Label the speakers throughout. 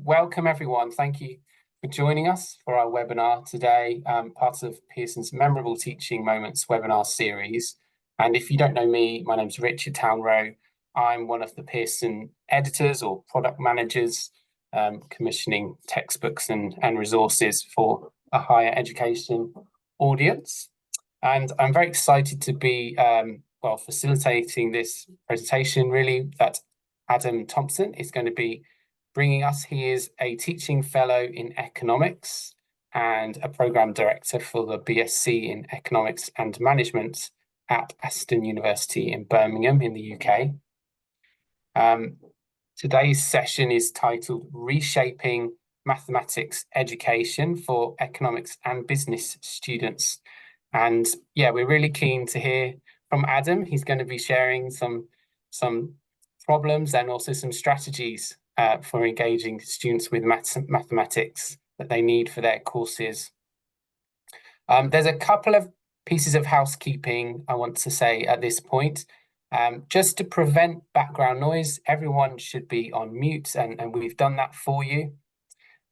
Speaker 1: welcome everyone. Thank you for joining us for our webinar today, part of Pearson's Memorable Teaching Moments webinar series. And if you don't know me, my name's Richard Townrow. I'm one of the Pearson editors or product managers, commissioning textbooks and resources for a higher education audience. And I'm very excited to be facilitating this presentation, really, that Adam Thompson is going to be bringing us. He is a teaching fellow in economics and a program director for the BSc in economics and management at Aston University in Birmingham in the UK. Today's session is titled Reshaping Mathematics Education for Economics and Business Students. And yeah, we're really keen to hear from Adam. He's going to be sharing some problems and also some strategies for engaging students with mathematics that they need for their courses. There's a couple of pieces of housekeeping I want to say at this point. Just to prevent background noise, everyone should be on mute, and we've done that for you.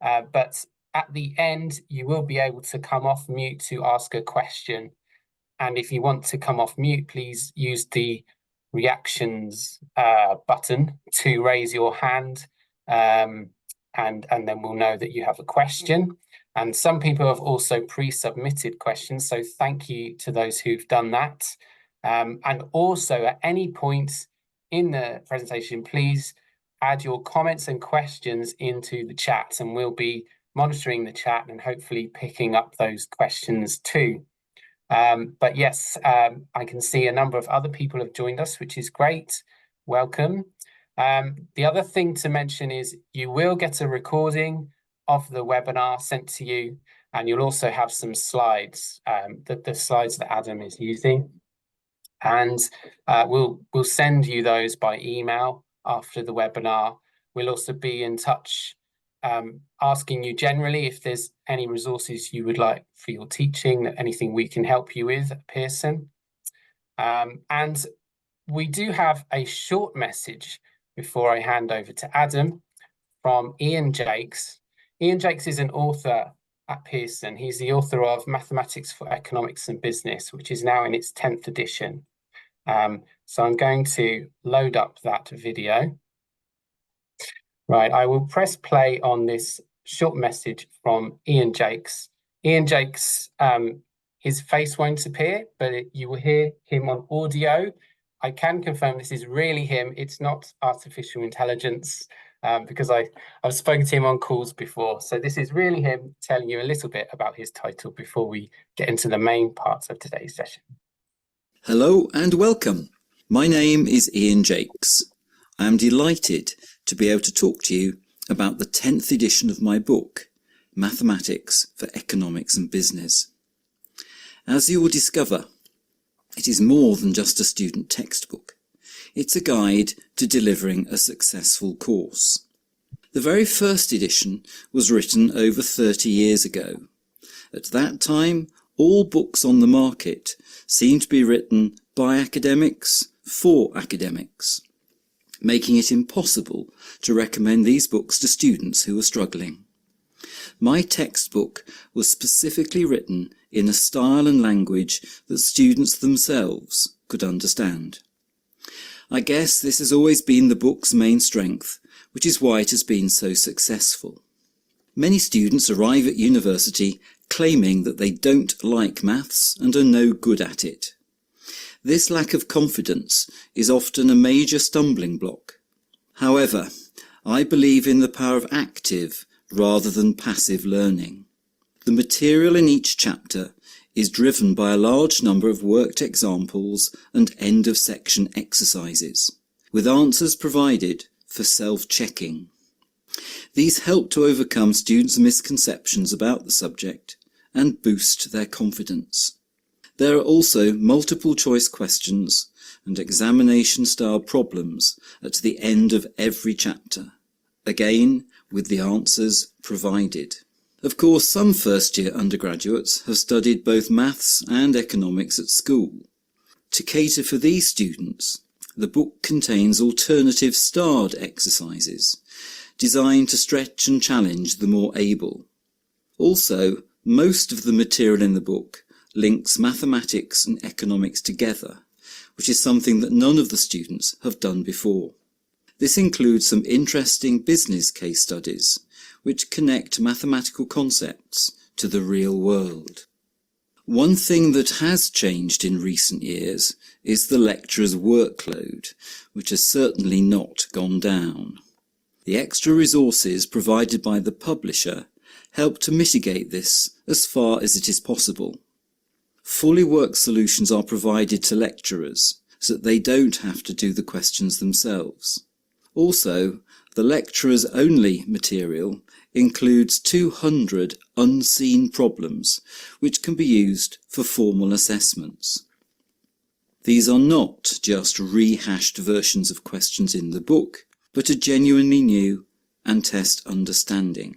Speaker 1: But at the end, you will be able to come off mute to ask a question. And if you want to come off mute, please use the reactions button to raise your hand, and then we'll know that you have a question. And some people have also pre-submitted questions, so thank you to those who've done that. And also at any point in the presentation, please add your comments and questions into the chat, and we'll be monitoring the chat and hopefully picking up those questions too. But yes, I can see a number of other people have joined us, which is great. Welcome. The other thing to mention is you will get a recording of the webinar sent to you, and you'll also have some slides, the slides that Adam is using. And we'll send you those by email after the webinar. We'll also be in touch, asking you generally if there's any resources you would like for your teaching, anything we can help you with at Pearson. And we do have a short message before I hand over to Adam from Ian Jacques. Ian Jacques is an author at Pearson. He's the author of Mathematics for Economics and Business, which is now in its 10th edition. So I'm going to load up that video. Right, I will press play on this short message from Ian Jacques. Ian Jacques, his face won't appear, but you will hear him on audio. I can confirm this is really him. It's not artificial intelligence, because I've spoken to him on calls before. So this is really him telling you a little bit about his title before we get into the main parts of today's session.
Speaker 2: Hello and welcome. My name is Ian Jacques. I am delighted to be able to talk to you about the 10th edition of my book, Mathematics for Economics and Business. As you will discover, it is more than just a student textbook. It's a guide to delivering a successful course. The very first edition was written over 30 years ago. At that time, all books on the market seemed to be written by academics for academics, making it impossible to recommend these books to students who were struggling. My textbook was specifically written in a style and language that students themselves could understand. I guess this has always been the book's main strength, which is why it has been so successful. Many students arrive at university claiming that they don't like maths and are no good at it. This lack of confidence is often a major stumbling block. However, I believe in the power of active rather than passive learning. The material in each chapter is driven by a large number of worked examples and end-of-section exercises, with answers provided for self-checking. These help to overcome students' misconceptions about the subject and boost their confidence. There are also multiple choice questions and examination-style problems at the end of every chapter, again with the answers provided. Of course, some first-year undergraduates have studied both maths and economics at school. To cater for these students, the book contains alternative starred exercises designed to stretch and challenge the more able. Also, most of the material in the book links mathematics and economics together, which is something that none of the students have done before. This includes some interesting business case studies, which connect mathematical concepts to the real world. One thing that has changed in recent years is the lecturer's workload, which has certainly not gone down. The extra resources provided by the publisher help to mitigate this as far as it is possible. Fully worked solutions are provided to lecturers so that they don't have to do the questions themselves. Also, the lecturer's only material includes 200 unseen problems which can be used for formal assessments. These are not just rehashed versions of questions in the book, but are genuinely new and test understanding.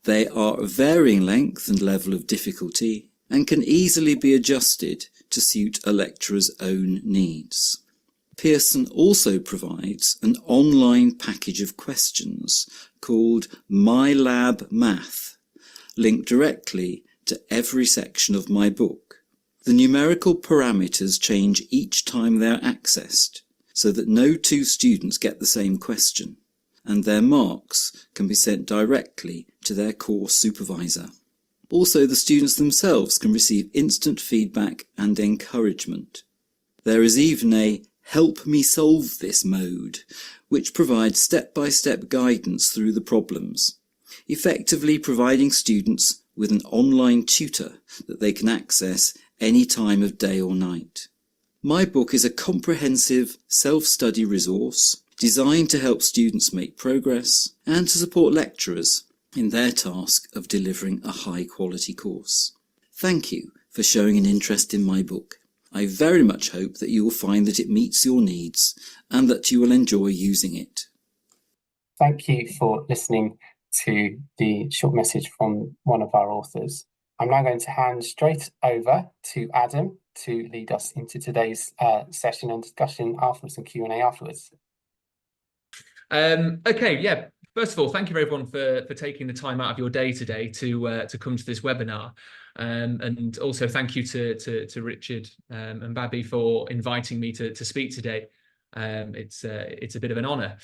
Speaker 2: They are of varying length and level of difficulty and can easily be adjusted to suit a lecturer's own needs. Pearson also provides an online package of questions called My Lab Math, linked directly to every section of my book. The numerical parameters change each time they are accessed, so that no two students get the same question, and their marks can be sent directly to their course supervisor. Also, the students themselves can receive instant feedback and encouragement. There is even a Help Me Solve This mode, which provides step-by-step guidance through the problems, effectively providing students with an online tutor that they can access any time of day or night. My book is a comprehensive self-study resource designed to help students make progress and to support lecturers in their task of delivering a high-quality course. Thank you for showing an interest in my book. I very much hope that you will find that it meets your needs and that you will enjoy using it.
Speaker 1: Thank you for listening to the short message from one of our authors. I'm now going to hand straight over to Adam to lead us into today's session and discussion afterwards and Q&A afterwards.
Speaker 3: Okay, yeah. First of all, thank you everyone for taking the time out of your day today to come to this webinar. And also thank you to Richard and Babby for inviting me to speak today. It's a bit of an honour.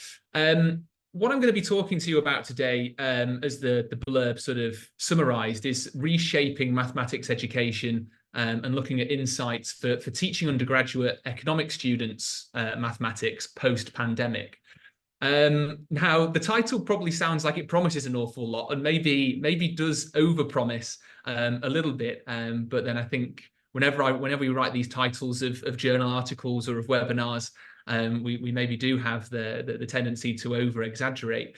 Speaker 3: What I'm going to be talking to you about today, as the blurb sort of summarised, is reshaping mathematics education and looking at insights for teaching undergraduate economics students mathematics post-pandemic. Now, the title probably sounds like it promises an awful lot and maybe does overpromise a little bit, but then I think whenever we write these titles of journal articles or of webinars, we maybe do have the tendency to over-exaggerate.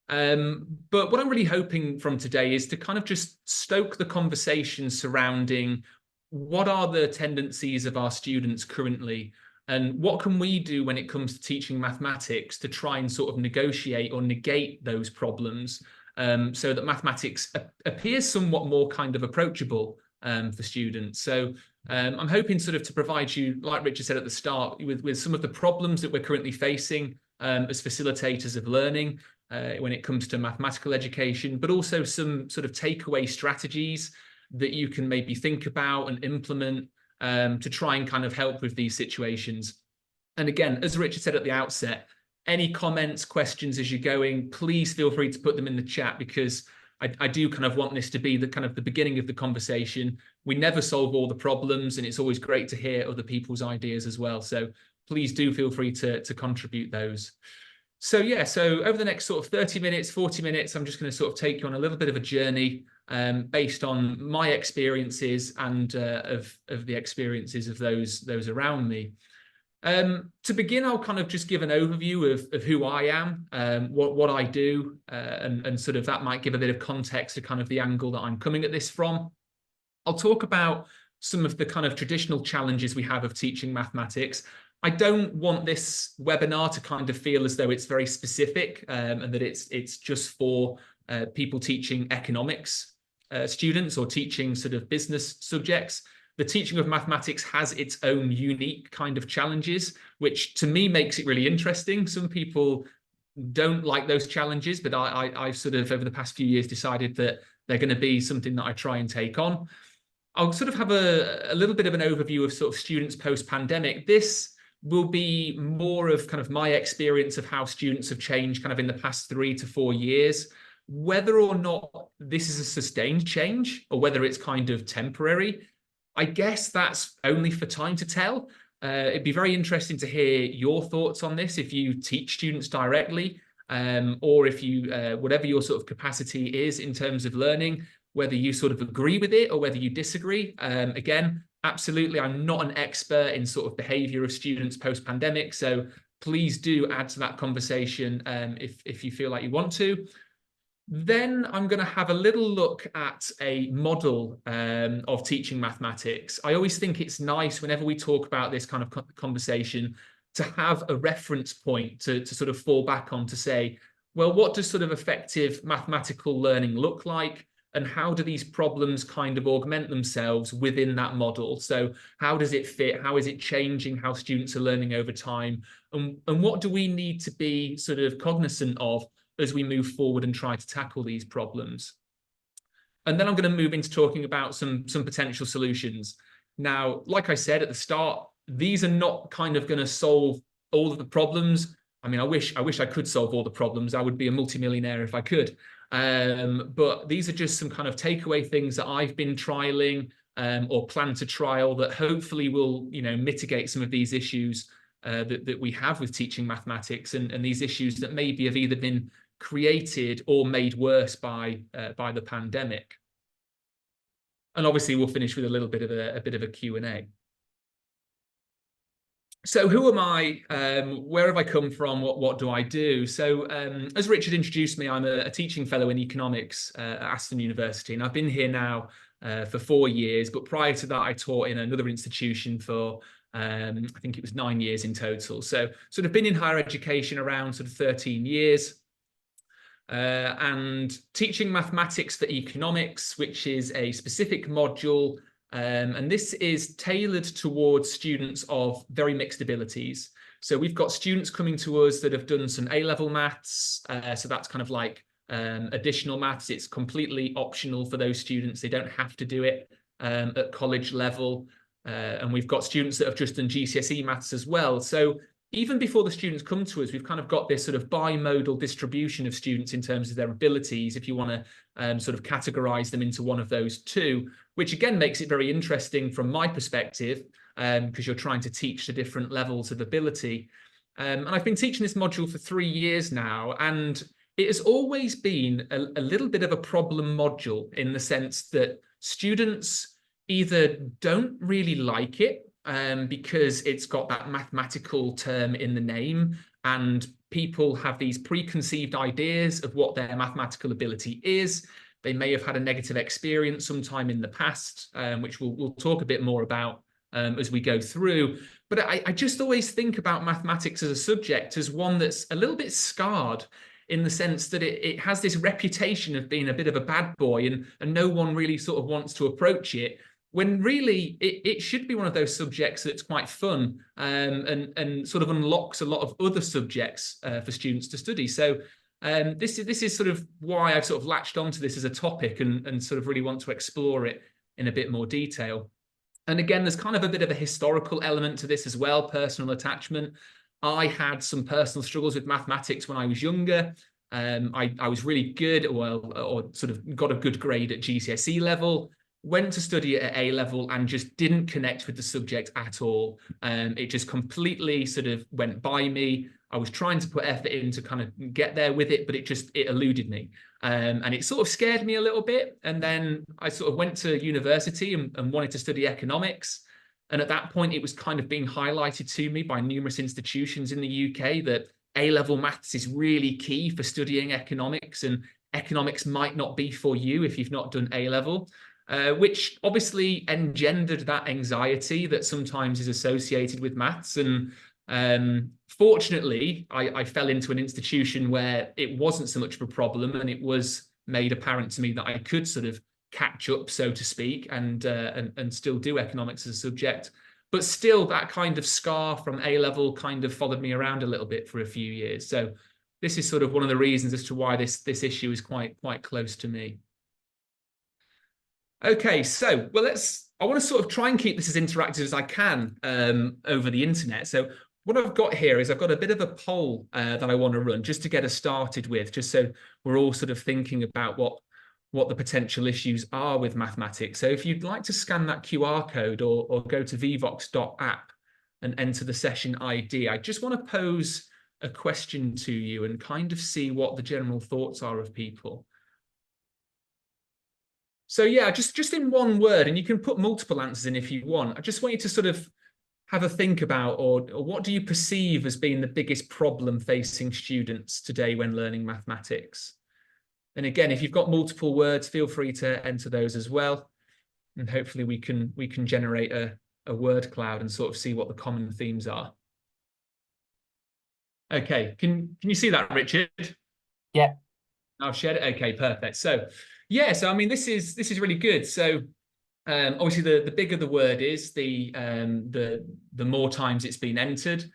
Speaker 3: But what I'm really hoping from today is to kind of just stoke the conversation surrounding what are the tendencies of our students currently, and what can we do when it comes to teaching mathematics to try and sort of negotiate or negate those problems, so that mathematics appears somewhat more kind of approachable for students. So I'm hoping sort of to provide you, like Richard said at the start, with some of the problems that we're currently facing as facilitators of learning when it comes to mathematical education, but also some sort of takeaway strategies that you can maybe think about and implement to try and kind of help with these situations. And again, as Richard said at the outset, any comments, questions as you're going, please feel free to put them in the chat, because I do kind of want this to be the kind of the beginning of the conversation. We never solve all the problems, and it's always great to hear other people's ideas as well. So please do feel free to contribute those. So yeah, so over the next sort of 30 minutes, 40 minutes, I'm just going to sort of take you on a little bit of a journey based on my experiences and of the experiences of those around me. To begin, I'll kind of just give an overview of who I am, what I do, and sort of that might give a bit of context to kind of the angle that I'm coming at this from. I'll talk about some of the kind of traditional challenges we have of teaching mathematics. I don't want this webinar to kind of feel as though it's very specific and that it's just for people teaching economics students or teaching sort of business subjects. The teaching of mathematics has its own unique kind of challenges, which to me makes it really interesting. Some people don't like those challenges, but I've sort of over the past few years decided that they're going to be something that I try and take on. I'll sort of have a little bit of an overview of sort of students post-pandemic. This will be more of kind of my experience of how students have changed kind of in the past 3 to 4 years, whether or not this is a sustained change or whether it's kind of temporary. I guess that's only for time to tell. It'd be very interesting to hear your thoughts on this if you teach students directly, or if you, whatever your sort of capacity is in terms of learning, whether you sort of agree with it or whether you disagree. Again, absolutely, I'm not an expert in sort of behavior of students post-pandemic, so please do add to that conversation if you feel like you want to. Then I'm going to have a little look at a model of teaching mathematics. I always think it's nice whenever we talk about this kind of conversation to have a reference point to sort of fall back on to say, well, what does sort of effective mathematical learning look like? And how do these problems kind of augment themselves within that model? So how does it fit? How is it changing how students are learning over time? And what do we need to be sort of cognizant of as we move forward and try to tackle these problems? And then I'm going to move into talking about some potential solutions. Now, like I said at the start, these are not kind of going to solve all of the problems. I mean, I wish I could solve all the problems. I would be a multimillionaire if I could. But these are just some kind of takeaway things that I've been trialing or plan to trial that hopefully will, mitigate some of these issues that we have with teaching mathematics and these issues that maybe have either been created or made worse by the pandemic. And obviously we'll finish with a little bit of a Q&A. So who am I? Where have I come from? What do I do? So as Richard introduced me, I'm a teaching fellow in economics at Aston University, and I've been here now for 4 years. But prior to that, I taught in another institution for I think it was 9 years in total. So sort of been in higher education around sort of 13 years. And teaching mathematics for economics, which is a specific module. And this is tailored towards students of very mixed abilities. So we've got students coming to us that have done some A-level maths. So that's kind of like additional maths. It's completely optional for those students. They don't have to do it at college level. And we've got students that have just done GCSE maths as well. So even before the students come to us, we've kind of got this sort of bimodal distribution of students in terms of their abilities, if you want to sort of categorize them into one of those two, which again makes it very interesting from my perspective, because you're trying to teach the different levels of ability. And I've been teaching this module for 3 years now, and it has always been a little bit of a problem module in the sense that students either don't really like it, because it's got that mathematical term in the name, and people have these preconceived ideas of what their mathematical ability is. They may have had a negative experience sometime in the past, which we'll talk a bit more about as we go through. But I just always think about mathematics as a subject as one that's a little bit scarred, in the sense that it has this reputation of being a bit of a bad boy, and no one really sort of wants to approach it, when really it should be one of those subjects that's quite fun and sort of unlocks a lot of other subjects for students to study. So this is sort of why I've sort of latched onto this as a topic and sort of really want to explore it in a bit more detail. And again, there's kind of a bit of a historical element to this as well, personal attachment. I had some personal struggles with mathematics when I was younger. I was really good, or sort of got a good grade at GCSE level. Went to study at A level and just didn't connect with the subject at all. It just completely sort of went by me. I was trying to put effort in to kind of get there with it, but it eluded me. And it sort of scared me a little bit. And then I sort of went to university and wanted to study economics. And at that point, it was kind of being highlighted to me by numerous institutions in the UK that A-level maths is really key for studying economics, and economics might not be for you if you've not done A-level. Which obviously engendered that anxiety that sometimes is associated with maths. And fortunately, I fell into an institution where it wasn't so much of a problem, and it was made apparent to me that I could sort of catch up, so to speak, and still do economics as a subject. But still, that kind of scar from A-level kind of followed me around a little bit for a few years. So this is sort of one of the reasons as to why this issue is quite close to me. Okay, so I want to sort of try and keep this as interactive as I can over the internet. So what I've got here is I've got a bit of a poll that I want to run just to get us started with, just so we're all sort of thinking about what the potential issues are with mathematics. So if you'd like to scan that QR code or go to vvox.app and enter the session ID, I just want to pose a question to you and kind of see what the general thoughts are of people. So yeah, just in one word, and you can put multiple answers in if you want. I just want you to sort of have a think about, or what do you perceive as being the biggest problem facing students today when learning mathematics? And again, if you've got multiple words, feel free to enter those as well. And hopefully we can generate a word cloud and sort of see what the common themes are. Okay, can you see that, Richard?
Speaker 1: Yeah.
Speaker 3: I've shared it. Okay, perfect. So yeah, so I mean, this is really good. So obviously the bigger the word is, the more times it's been entered.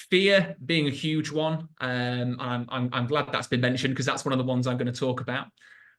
Speaker 3: Fear being a huge one. I'm glad that's been mentioned, because that's one of the ones I'm going to talk about.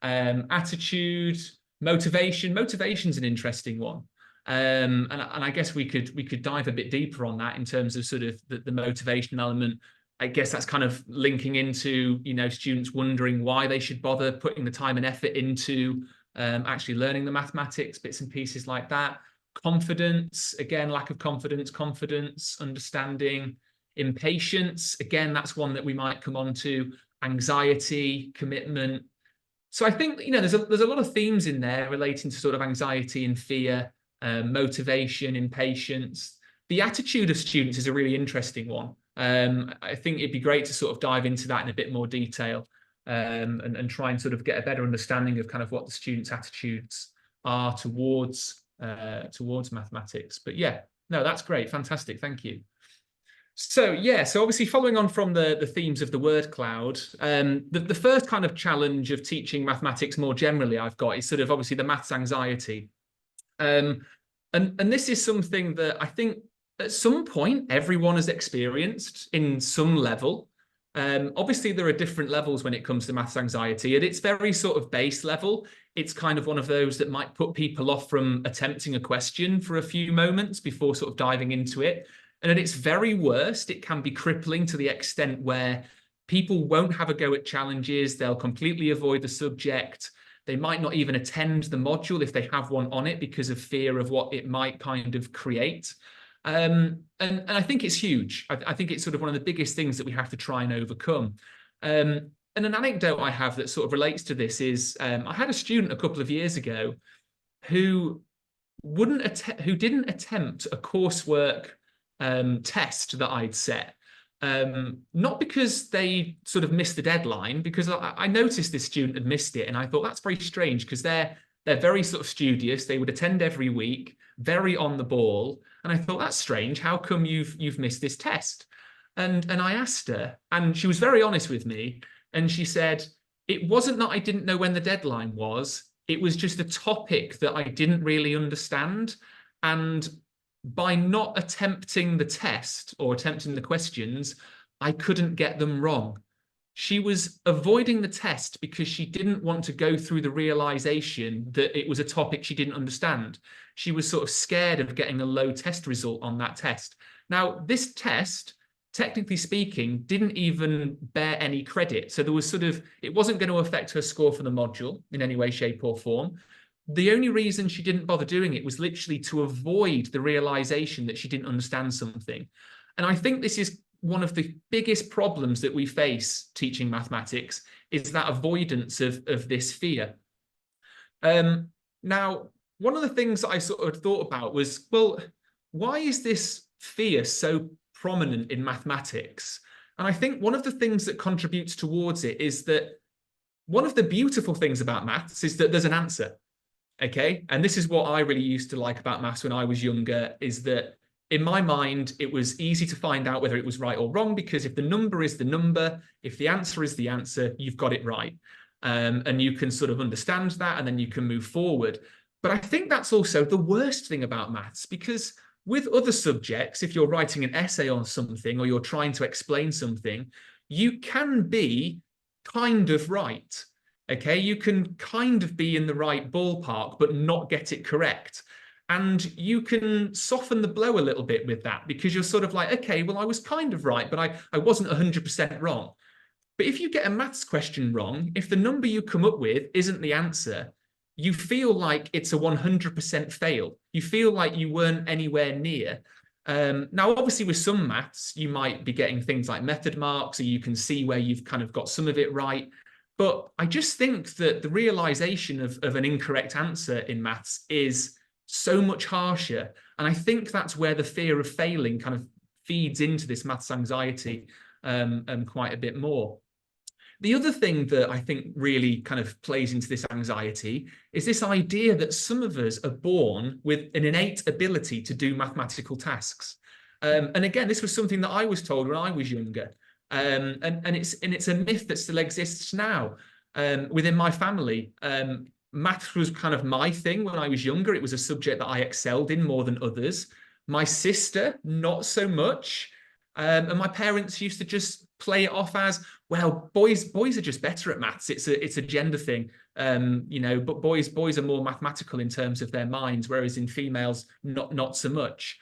Speaker 3: Attitude, motivation. Motivation's an interesting one. And I guess we could dive a bit deeper on that in terms of sort of the motivation element. I guess that's kind of linking into, you know, students wondering why they should bother putting the time and effort into actually learning the mathematics, bits and pieces like that. Confidence, again, lack of confidence, understanding. Impatience, again, that's one that we might come on to. Anxiety, commitment. So I think, you know, there's a lot of themes in there relating to sort of anxiety and fear, motivation, impatience. The attitude of students is a really interesting one. I think it'd be great to sort of dive into that in a bit more detail, and try and sort of get a better understanding of kind of what the students' attitudes are towards mathematics. But yeah, no, that's great, fantastic, thank you. So yeah, so obviously following on from the themes of the word cloud, the first kind of challenge of teaching mathematics more generally I've got is sort of obviously the maths anxiety. And this is something that I think at some point everyone has experienced in some level. Obviously there are different levels when it comes to maths anxiety. At its very sort of base level, it's kind of one of those that might put people off from attempting a question for a few moments before sort of diving into it. And at its very worst, it can be crippling to the extent where people won't have a go at challenges. They'll completely avoid the subject. They might not even attend the module if they have one on it because of fear of what it might kind of create. And I think it's huge. I think it's sort of one of the biggest things that we have to try and overcome. And an anecdote I have that sort of relates to this is I had a student a couple of years ago who didn't attempt a coursework test that I'd set. Not because they sort of missed the deadline, because I noticed this student had missed it, and I thought that's very strange because they're very sort of studious. They would attend every week, very on the ball, and I thought that's strange. How come you've missed this test? And I asked her, and she was very honest with me, and she said it wasn't that I didn't know when the deadline was. It was just a topic that I didn't really understand, and by not attempting the test or attempting the questions, I couldn't get them wrong. She was avoiding the test because she didn't want to go through the realization that it was a topic she didn't understand. She was sort of scared of getting a low test result on that test. Now, this test, technically speaking, didn't even bear any credit. So there was sort of, it wasn't going to affect her score for the module in any way, shape or form. The only reason she didn't bother doing it was literally to avoid the realization that she didn't understand something. And I think this is one of the biggest problems that we face teaching mathematics, is that avoidance of this fear. Now, one of the things that I sort of thought about was, well, why is this fear so prominent in mathematics? And I think one of the things that contributes towards it is that one of the beautiful things about maths is that there's an answer. Okay, and this is what I really used to like about maths when I was younger, is that in my mind, it was easy to find out whether it was right or wrong, because if the number is the number, if the answer is the answer, you've got it right. And you can sort of understand that, and then you can move forward. But I think that's also the worst thing about maths, because with other subjects, if you're writing an essay on something or you're trying to explain something, you can be kind of right. Okay, you can kind of be in the right ballpark, but not get it correct. And you can soften the blow a little bit with that, because you're sort of like, okay, well, I was kind of right, but I wasn't 100% wrong. But if you get a maths question wrong, if the number you come up with isn't the answer, you feel like it's a 100% fail. You feel like you weren't anywhere near. Now, obviously, with some maths, you might be getting things like method marks, or you can see where you've kind of got some of it right. But I just think that the realization of an incorrect answer in maths is so much harsher. And I think that's where the fear of failing kind of feeds into this maths anxiety quite a bit more. The other thing that I think really kind of plays into this anxiety is this idea that some of us are born with an innate ability to do mathematical tasks. And again, this was something that I was told when I was younger. And it's a myth that still exists now within my family. Maths was kind of my thing when I was younger. It was a subject that I excelled in more than others. My sister, not so much. And my parents used to just play it off as, well, boys are just better at maths. It's a gender thing, you know. But boys are more mathematical in terms of their minds, whereas in females, not so much.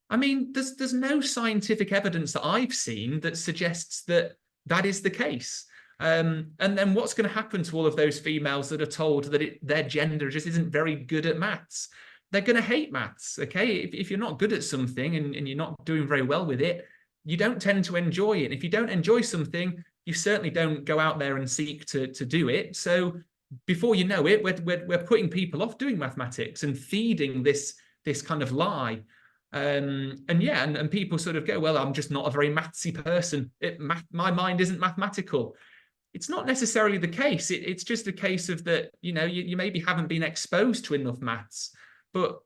Speaker 3: I mean, there's no scientific evidence that I've seen that suggests that that is the case. And then what's going to happen to all of those females that are told that their gender just isn't very good at maths? They're going to hate maths, okay? If you're not good at something and you're not doing very well with it, you don't tend to enjoy it. If you don't enjoy something, you certainly don't go out there and seek to do it. So before you know it, we're putting people off doing mathematics and feeding this kind of lie. And people sort of go, well, I'm just not a very mathsy person. My mind isn't mathematical. It's not necessarily the case. It's just a case of that, you know, you maybe haven't been exposed to enough maths, but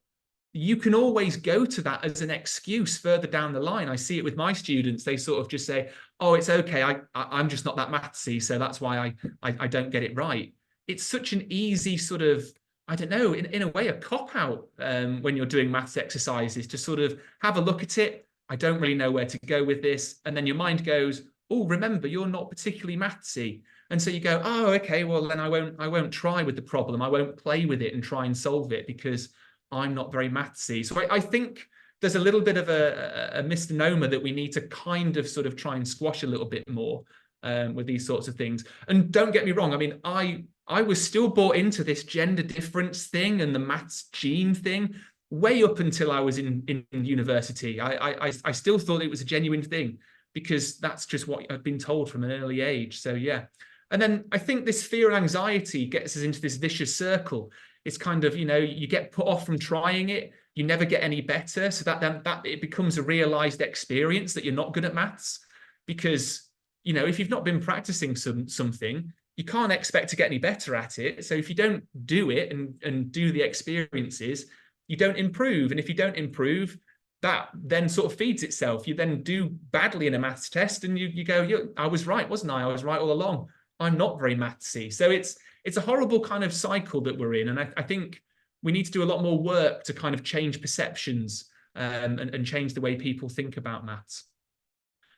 Speaker 3: you can always go to that as an excuse further down the line. I see it with my students. They sort of just say, oh, it's okay. I'm just not that mathsy, so that's why I don't get it right. It's such an easy sort of, I don't know, in a way, a cop-out when you're doing maths exercises, to sort of have a look at it. I don't really know where to go with this. And then your mind goes, oh, remember, you're not particularly mathsy. And so you go, oh, okay, well, then I won't try with the problem. I won't play with it and try and solve it because I'm not very mathsy. So I think there's a little bit of a misnomer that we need to kind of sort of try and squash a little bit more with these sorts of things. And don't get me wrong, I mean, I was still bought into this gender difference thing and the maths gene thing way up until I was in university. I still thought it was a genuine thing, because that's just what I've been told from an early age. So yeah. And then I think this fear and anxiety gets us into this vicious circle. It's kind of, you know, you get put off from trying it, you never get any better. So that it becomes a realized experience that you're not good at maths, because, you know, if you've not been practicing something, you can't expect to get any better at it. So if you don't do it and do the experiences, you don't improve. And if you don't improve, that then sort of feeds itself. You then do badly in a maths test and you go, I was right, wasn't I? I was right all along. I'm not very mathsy. So it's a horrible kind of cycle that we're in. And I think we need to do a lot more work to kind of change perceptions and change the way people think about maths.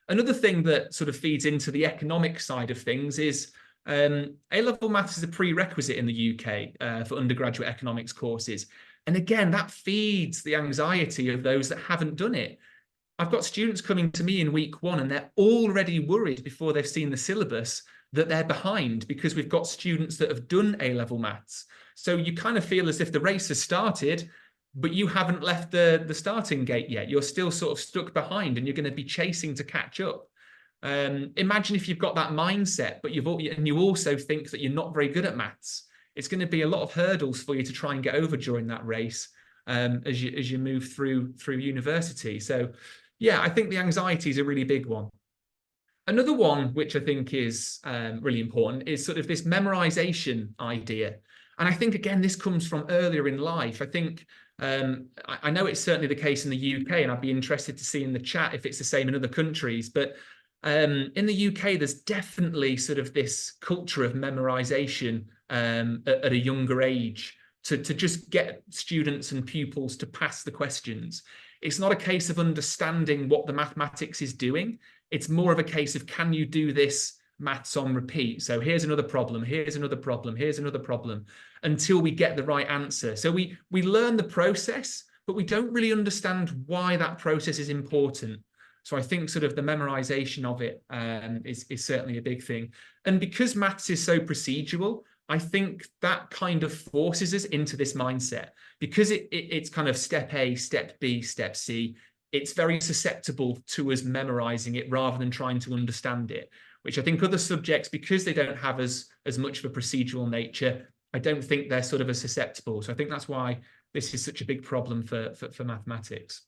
Speaker 3: Another thing that sort of feeds into the economic side of things is A-level maths is a prerequisite in the UK for undergraduate economics courses. And again, that feeds the anxiety of those that haven't done it. I've got students coming to me in week one and they're already worried before they've seen the syllabus that they're behind, because we've got students that have done A-level maths. So you kind of feel as if the race has started, but you haven't left the starting gate yet. You're still sort of stuck behind and you're going to be chasing to catch up. Imagine if you've got that mindset, but you also think that you're not very good at maths. It's going to be a lot of hurdles for you to try and get over during that race as you move through university. So yeah, I think the anxiety is a really big one. Another one, which I think is really important, is sort of this memorization idea. And I think, again, this comes from earlier in life. I think, I know it's certainly the case in the UK, and I'd be interested to see in the chat if it's the same in other countries. But in the UK, there's definitely sort of this culture of memorization at a younger age to just get students and pupils to pass the questions. It's not a case of understanding what the mathematics is doing. It's more of a case of, can you do this maths on repeat? So here's another problem, here's another problem, here's another problem, until we get the right answer. So we learn the process, but we don't really understand why that process is important. So I think sort of the memorization of it is certainly a big thing. And because maths is so procedural, I think that kind of forces us into this mindset, because it's kind of step A, step B, step C. It's very susceptible to us memorizing it rather than trying to understand it, which I think other subjects, because they don't have as much of a procedural nature, I don't think they're sort of as susceptible. So I think that's why this is such a big problem for mathematics.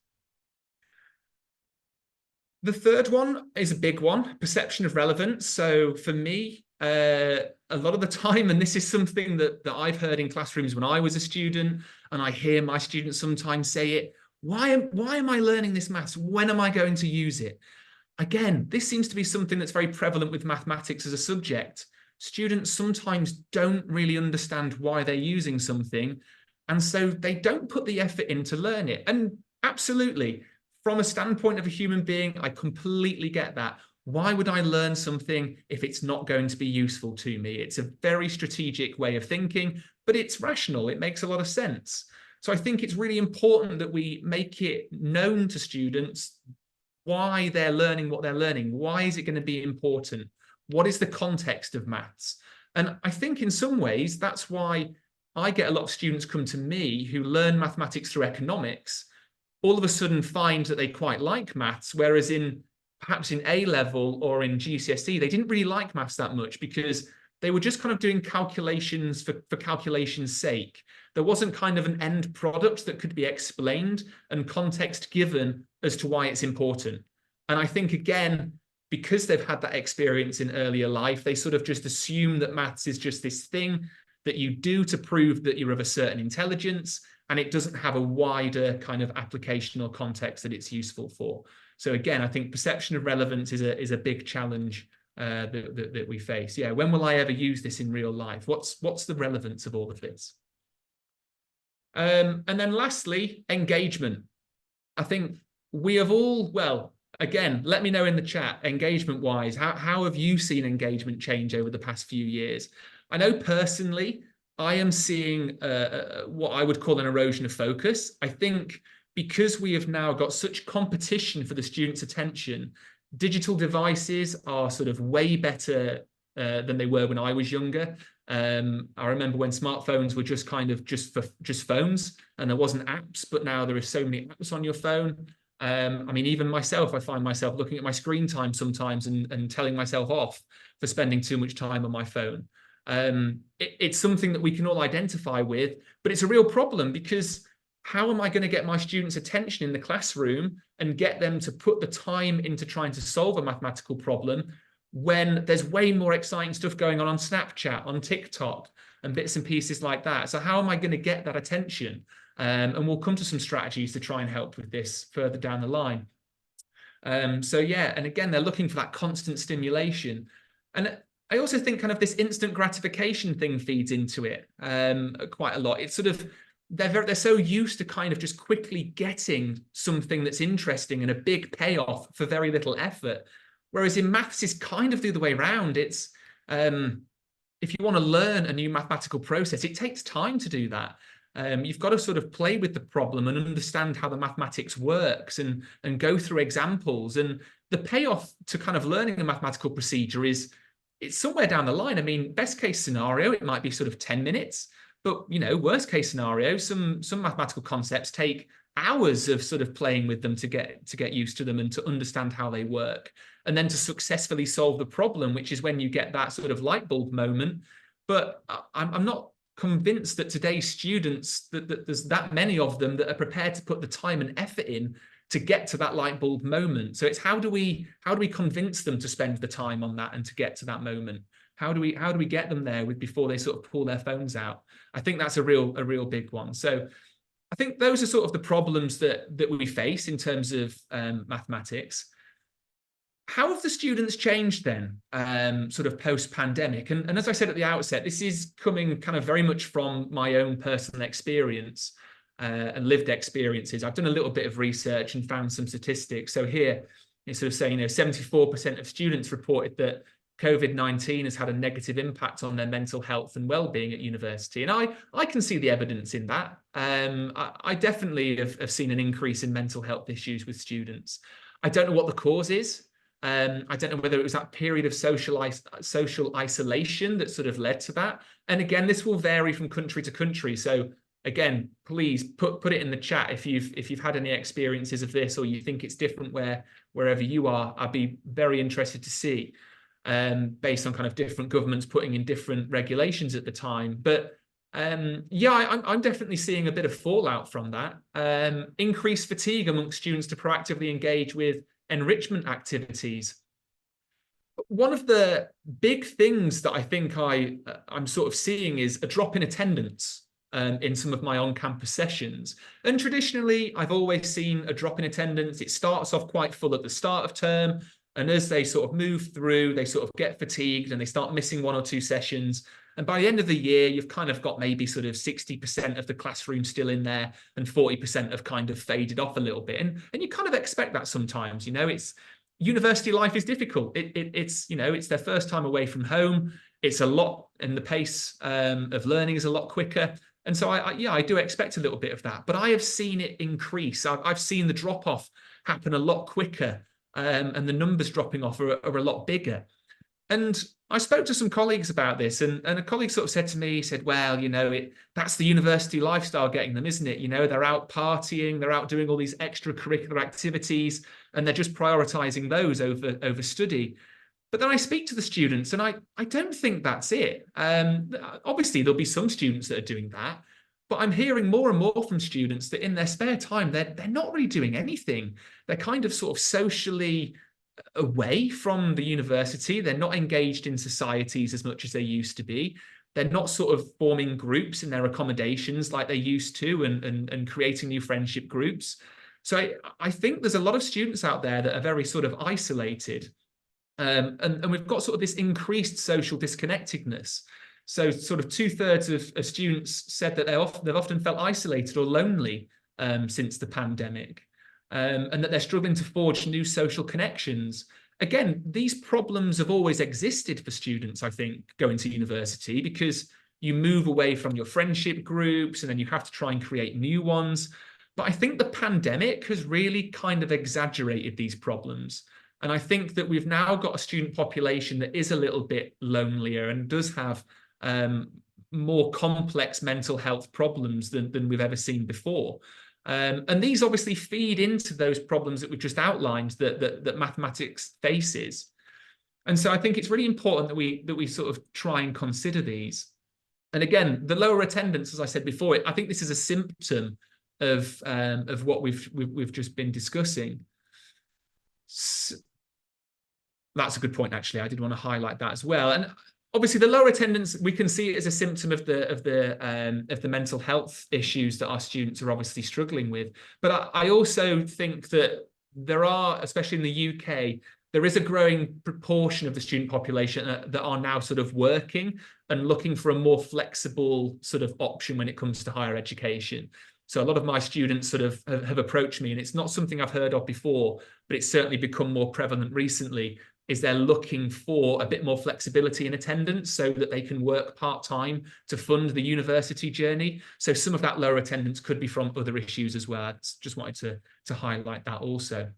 Speaker 3: The third one is a big one, perception of relevance. So for me, a lot of the time, and this is something that I've heard in classrooms when I was a student, and I hear my students sometimes say it, why am I learning this maths? When am I going to use it? Again, this seems to be something that's very prevalent with mathematics as a subject. Students sometimes don't really understand why they're using something, and so they don't put the effort in to learn it. And absolutely, from a standpoint of a human being, I completely get that. Why would I learn something if it's not going to be useful to me? It's a very strategic way of thinking, but it's rational. It makes a lot of sense. So I think it's really important that we make it known to students why they're learning what they're learning. Why is it going to be important? What is the context of maths? And I think in some ways, that's why I get a lot of students come to me who learn mathematics through economics, all of a sudden find that they quite like maths, whereas perhaps in A level or in GCSE, they didn't really like maths that much because they were just kind of doing calculations for calculation's sake. There wasn't kind of an end product that could be explained and context given as to why it's important. And I think, again, because they've had that experience in earlier life, they sort of just assume that maths is just this thing that you do to prove that you're of a certain intelligence, and it doesn't have a wider kind of application or context that it's useful for. So again, I think perception of relevance is a big challenge that we face. Yeah, when will I ever use this in real life? What's the relevance of all of this? And then lastly, engagement. I think we have all, well, again, let me know in the chat, engagement-wise, how have you seen engagement change over the past few years? I know personally, I am seeing what I would call an erosion of focus. I think because we have now got such competition for the students' attention, digital devices are sort of way better than they were when I was younger. I remember when smartphones were just kind of just phones and there wasn't apps, but now there are so many apps on your phone. I mean, even myself, I find myself looking at my screen time sometimes and telling myself off for spending too much time on my phone. It's something that we can all identify with, but it's a real problem because how am I going to get my students' attention in the classroom and get them to put the time into trying to solve a mathematical problem when there's way more exciting stuff going on Snapchat, on TikTok, and bits and pieces like that? So how am I going to get that attention? And we'll come to some strategies to try and help with this further down the line. So yeah, and again, they're looking for that constant stimulation. And I also think kind of this instant gratification thing feeds into it quite a lot. It's sort of, they're so used to kind of just quickly getting something that's interesting and a big payoff for very little effort. Whereas in maths, it's kind of the other way around. It's if you want to learn a new mathematical process, it takes time to do that. You've got to sort of play with the problem and understand how the mathematics works and go through examples. And the payoff to kind of learning a mathematical procedure it's somewhere down the line. I mean, best case scenario, it might be sort of 10 minutes. But, you know, worst case scenario, some mathematical concepts take hours of sort of playing with them to get used to them and to understand how they work, and then to successfully solve the problem, which is when you get that sort of light bulb moment. But I'm not convinced that today's students, that there's that many of them that are prepared to put the time and effort in to get to that light bulb moment. So it's how do we convince them to spend the time on that and to get to that moment? How do we get them there before they sort of pull their phones out? I think that's a real big one. So I think those are sort of the problems that we face in terms of mathematics. How have the students changed then, sort of post-pandemic? And as I said at the outset, this is coming kind of very much from my own personal experience and lived experiences. I've done a little bit of research and found some statistics. So here, It's sort of saying, 74% of students reported that COVID-19 has had a negative impact on their mental health and well-being at university. And I can see the evidence in that. I definitely have seen an increase in mental health issues with students. I don't know what the cause is. I don't know whether it was that period of social isolation that sort of led to that. And again, this will vary from country to country. So again, please put it in the chat if you've had any experiences of this, or you think it's different wherever you are. I'd be very interested to see, based on kind of different governments putting in different regulations at the time. But yeah, I'm definitely seeing a bit of fallout from that. Increased fatigue amongst students to proactively engage with enrichment activities. One of the big things that I think I'm sort of seeing is a drop in attendance in some of my on-campus sessions. And traditionally, I've always seen a drop in attendance. It starts off quite full at the start of term, and as they sort of move through, they sort of get fatigued and they start missing 1 or 2 sessions. And by the end of the year, you've kind of got maybe sort of 60% of the classroom still in there and 40% have kind of faded off a little bit. And you kind of expect that sometimes, it's university life is difficult. It's their first time away from home. It's a lot, and the pace of learning is a lot quicker. And so I do expect a little bit of that, but I have seen it increase. I've seen the drop off happen a lot quicker, and the numbers dropping off are a lot bigger. And I spoke to some colleagues about this, and a colleague sort of said to me, he said, well, that's the university lifestyle getting them, isn't it? They're out partying, they're out doing all these extracurricular activities, and they're just prioritizing those over study. But then I speak to the students, and I don't think that's it. Obviously, there'll be some students that are doing that, but I'm hearing more and more from students that in their spare time, they're not really doing anything. They're kind of sort of socially away from the university. They're not engaged in societies as much as they used to be. They're not sort of forming groups in their accommodations like they used to, and creating new friendship groups. So I think there's a lot of students out there that are very sort of isolated. And we've got sort of this increased social disconnectedness. So sort of 2/3 of students said that they've often felt isolated or lonely since the pandemic. And that they're struggling to forge new social connections. Again, these problems have always existed for students, I think, going to university, because you move away from your friendship groups and then you have to try and create new ones. But I think the pandemic has really kind of exaggerated these problems. And I think that we've now got a student population that is a little bit lonelier and does have more complex mental health problems than we've ever seen before. And these obviously feed into those problems that we've just outlined that mathematics faces. And so I think it's really important that we sort of try and consider these. And again, the lower attendance, as I said before, I think this is a symptom of what we've just been discussing. So that's a good point, actually. I did want to highlight that as well. And obviously, the lower attendance, we can see it as a symptom of the mental health issues that our students are obviously struggling with. But I also think that there are, especially in the UK, there is a growing proportion of the student population that are now sort of working and looking for a more flexible sort of option when it comes to higher education. So a lot of my students sort of have approached me, and it's not something I've heard of before, but it's certainly become more prevalent recently, is they're looking for a bit more flexibility in attendance so that they can work part-time to fund the university journey. So some of that lower attendance could be from other issues as well. I just wanted to highlight that also.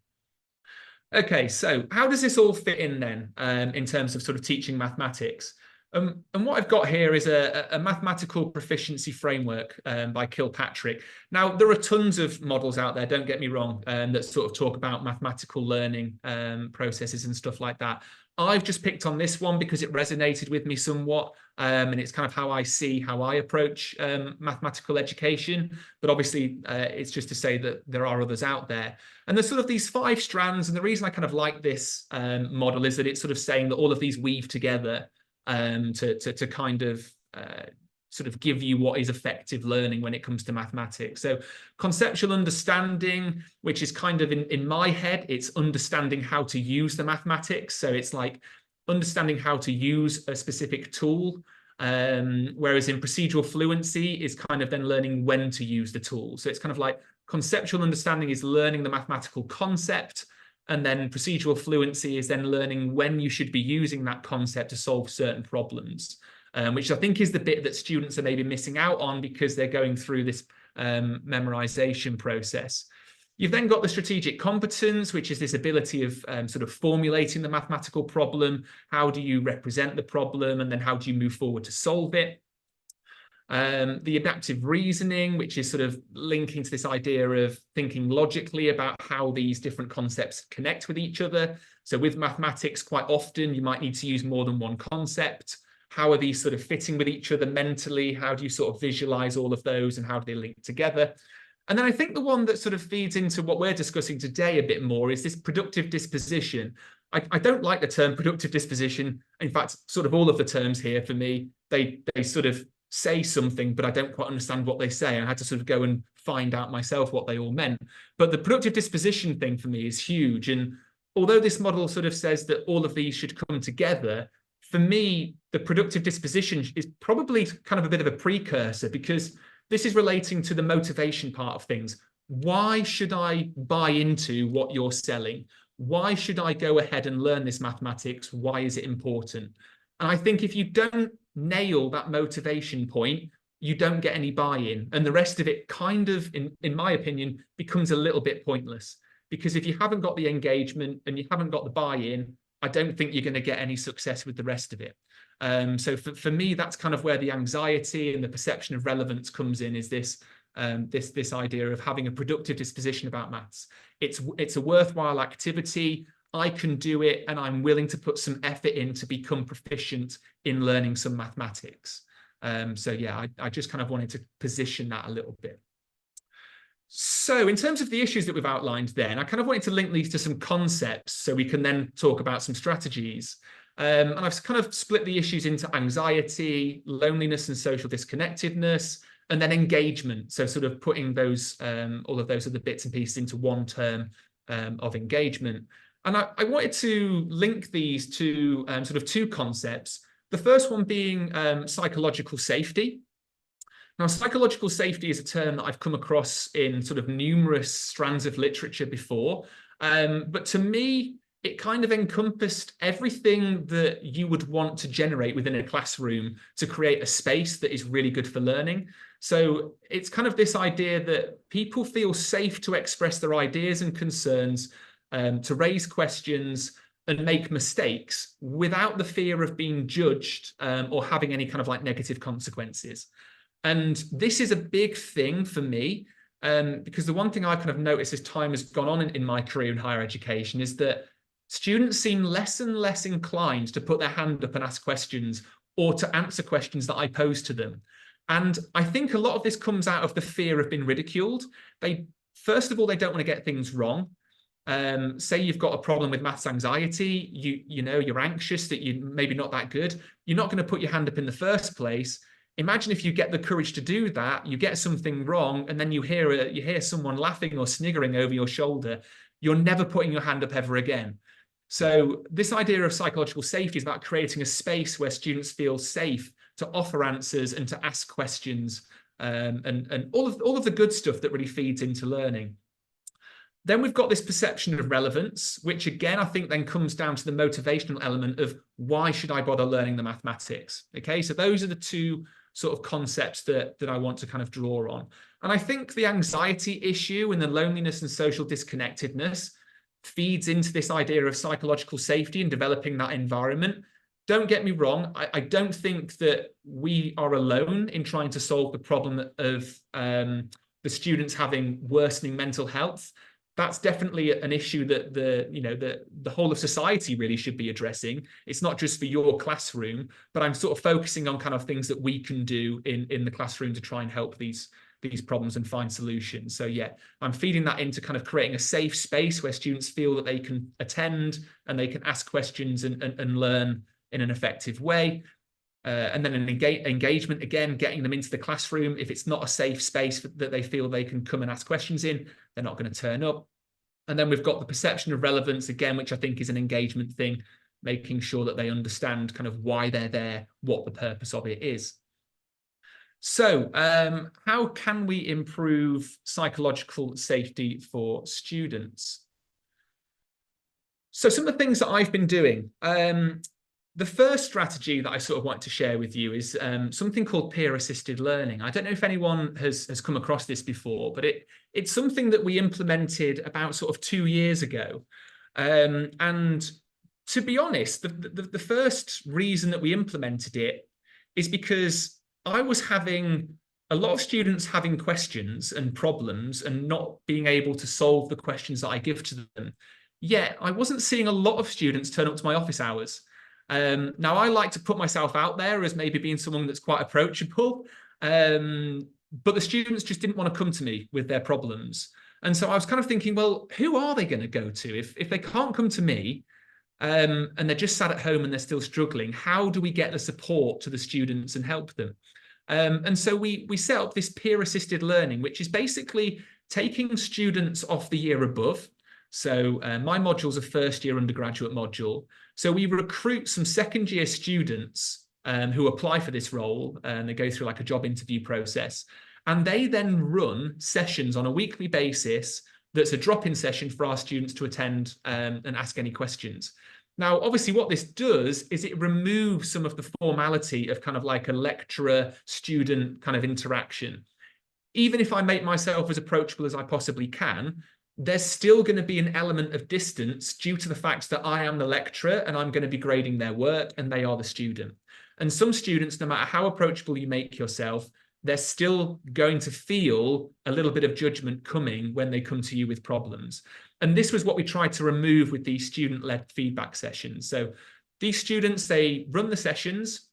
Speaker 3: Okay, so how does this all fit in then in terms of sort of teaching mathematics? And what I've got here is a mathematical proficiency framework by Kilpatrick. Now, there are tons of models out there, don't get me wrong, that sort of talk about mathematical learning processes and stuff like that. I've just picked on this one because it resonated with me somewhat, and it's kind of how I approach mathematical education. But obviously, it's just to say that there are others out there. And there's sort of these 5 strands, and the reason I kind of like this model is that it's sort of saying that all of these weave together to kind of sort of give you what is effective learning when it comes to mathematics. So conceptual understanding, which is kind of in my head, it's understanding how to use the mathematics. So it's like understanding how to use a specific tool, whereas in procedural fluency is kind of then learning when to use the tool. So it's kind of like conceptual understanding is learning the mathematical concept, And then procedural fluency is then learning when you should be using that concept to solve certain problems, which I think is the bit that students are maybe missing out on because they're going through this memorization process. You've then got the strategic competence, which is this ability of sort of formulating the mathematical problem. How do you represent the problem? And then how do you move forward to solve it? The adaptive reasoning, which is sort of linking to this idea of thinking logically about how these different concepts connect with each other. So with mathematics, quite often you might need to use more than one concept. How are these sort of fitting with each other mentally? How do you sort of visualize all of those and how do they link together? And then I think the one that sort of feeds into what we're discussing today a bit more is this productive disposition. I don't like the term productive disposition. In fact, sort of all of the terms here for me, they sort of say something, but I don't quite understand what they say. I had to sort of go and find out myself what they all meant. But the productive disposition thing for me is huge. And although this model sort of says that all of these should come together, for me, the productive disposition is probably kind of a bit of a precursor, because this is relating to the motivation part of things. Why should I buy into what you're selling? Why should I go ahead and learn this mathematics? Why is it important? And I think if you don't nail that motivation point, you don't get any buy-in. And the rest of it kind of, in my opinion, becomes a little bit pointless. Because if you haven't got the engagement and you haven't got the buy-in, I don't think you're going to get any success with the rest of it. So for me, that's kind of where the anxiety and the perception of relevance comes in, is this idea of having a productive disposition about maths. It's a worthwhile activity. I can do it, and I'm willing to put some effort in to become proficient in learning some mathematics. So yeah, I just kind of wanted to position that a little bit. So in terms of the issues that we've outlined then, I kind of wanted to link these to some concepts so we can then talk about some strategies. And I've kind of split the issues into anxiety, loneliness and social disconnectedness, and then engagement. So sort of putting those, all of those other bits and pieces into one term of engagement. And I wanted to link these to sort of two concepts. The first one being psychological safety. Now, psychological safety is a term that I've come across in sort of numerous strands of literature before. But to me, it kind of encompassed everything that you would want to generate within a classroom to create a space that is really good for learning. So it's kind of this idea that people feel safe to express their ideas and concerns, to raise questions and make mistakes without the fear of being judged or having any kind of like negative consequences. And this is a big thing for me, because the one thing I kind of noticed as time has gone on in my career in higher education is that students seem less and less inclined to put their hand up and ask questions or to answer questions that I pose to them. And I think a lot of this comes out of the fear of being ridiculed. First of all, they don't want to get things wrong. Say you've got a problem with maths anxiety, you know, you're anxious that you're maybe not that good. You're not going to put your hand up in the first place. Imagine if you get the courage to do that, you get something wrong, and then you hear someone laughing or sniggering over your shoulder. You're never putting your hand up ever again. So this idea of psychological safety is about creating a space where students feel safe to offer answers and to ask questions, and all of the good stuff that really feeds into learning. Then we've got this perception of relevance, which again, I think then comes down to the motivational element of why should I bother learning the mathematics? Okay, so those are the two sort of concepts that I want to kind of draw on. And I think the anxiety issue and the loneliness and social disconnectedness feeds into this idea of psychological safety and developing that environment. Don't get me wrong, I don't think that we are alone in trying to solve the problem of the students having worsening mental health. That's definitely an issue that the whole of society really should be addressing. It's not just for your classroom, but I'm sort of focusing on kind of things that we can do in the classroom to try and help these problems and find solutions. So yeah, I'm feeding that into kind of creating a safe space where students feel that they can attend and they can ask questions and learn in an effective way. And then an engagement, again, getting them into the classroom. If it's not a safe space that they feel they can come and ask questions in, they're not going to turn up. And then we've got the perception of relevance, again, which I think is an engagement thing, making sure that they understand kind of why they're there, what the purpose of it is. So how can we improve psychological safety for students? So some of the things that I've been doing, the first strategy that I sort of want to share with you is something called peer-assisted learning. I don't know if anyone has come across this before, but it's something that we implemented about sort of 2 years ago. And to be honest, the first reason that we implemented it is because I was having a lot of students having questions and problems and not being able to solve the questions that I give to them. Yet I wasn't seeing a lot of students turn up to my office hours. Now, I like to put myself out there as maybe being someone that's quite approachable, but the students just didn't want to come to me with their problems. And so I was kind of thinking, well, who are they going to go to? If they can't come to me, and they're just sat at home and they're still struggling, how do we get the support to the students and help them? And so we set up this peer-assisted learning, which is basically taking students off the year above. So my module's a first-year undergraduate module. So we recruit some second-year students who apply for this role, and they go through like a job interview process. And they then run sessions on a weekly basis that's a drop-in session for our students to attend and ask any questions. Now, obviously, what this does is it removes some of the formality of kind of like a lecturer-student kind of interaction. Even if I make myself as approachable as I possibly can, there's still going to be an element of distance due to the fact that I am the lecturer and I'm going to be grading their work and they are the student. And some students, no matter how approachable you make yourself, they're still going to feel a little bit of judgment coming when they come to you with problems. And this was what we tried to remove with these student-led feedback sessions. So these students, they run the sessions.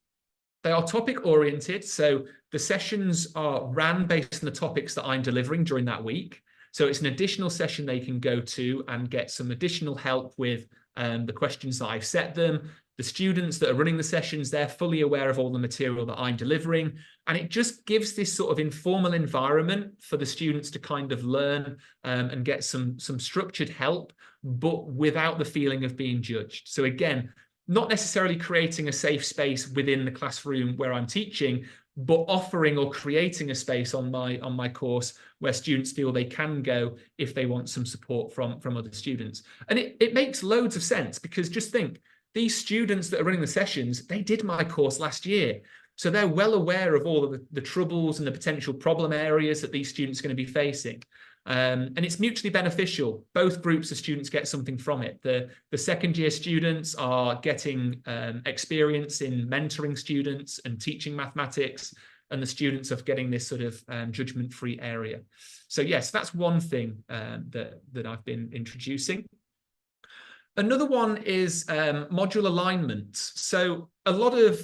Speaker 3: They are topic-oriented. So the sessions are ran based on the topics that I'm delivering during that week. So it's an additional session they can go to and get some additional help with the questions that I've set them. The students that are running the sessions, they're fully aware of all the material that I'm delivering. And it just gives this sort of informal environment for the students to kind of learn and get some structured help, but without the feeling of being judged. So again, not necessarily creating a safe space within the classroom where I'm teaching, but offering or creating a space on my course where students feel they can go if they want some support from other students. And it makes loads of sense, because just think, these students that are running the sessions, they did my course last year. So they're well aware of all of the troubles and the potential problem areas that these students are going to be facing. And it's mutually beneficial. Both groups of students get something from it. The second year students are getting experience in mentoring students and teaching mathematics, and the students are getting this sort of judgment-free area. So yes, that's one thing that I've been introducing. Another one is module alignment. So a lot of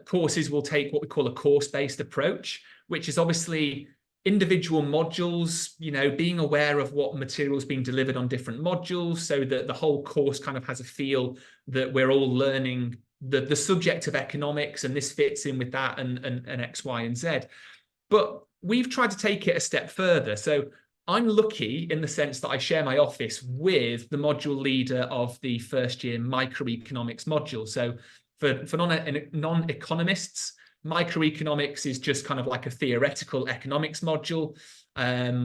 Speaker 3: courses will take what we call a course-based approach, which is obviously individual modules, being aware of what material is being delivered on different modules, so that the whole course kind of has a feel that we're all learning the subject of economics, and this fits in with that and X, Y, and Z. But we've tried to take it a step further. So I'm lucky in the sense that I share my office with the module leader of the first year microeconomics module. So for non-economists, microeconomics is just kind of like a theoretical economics module,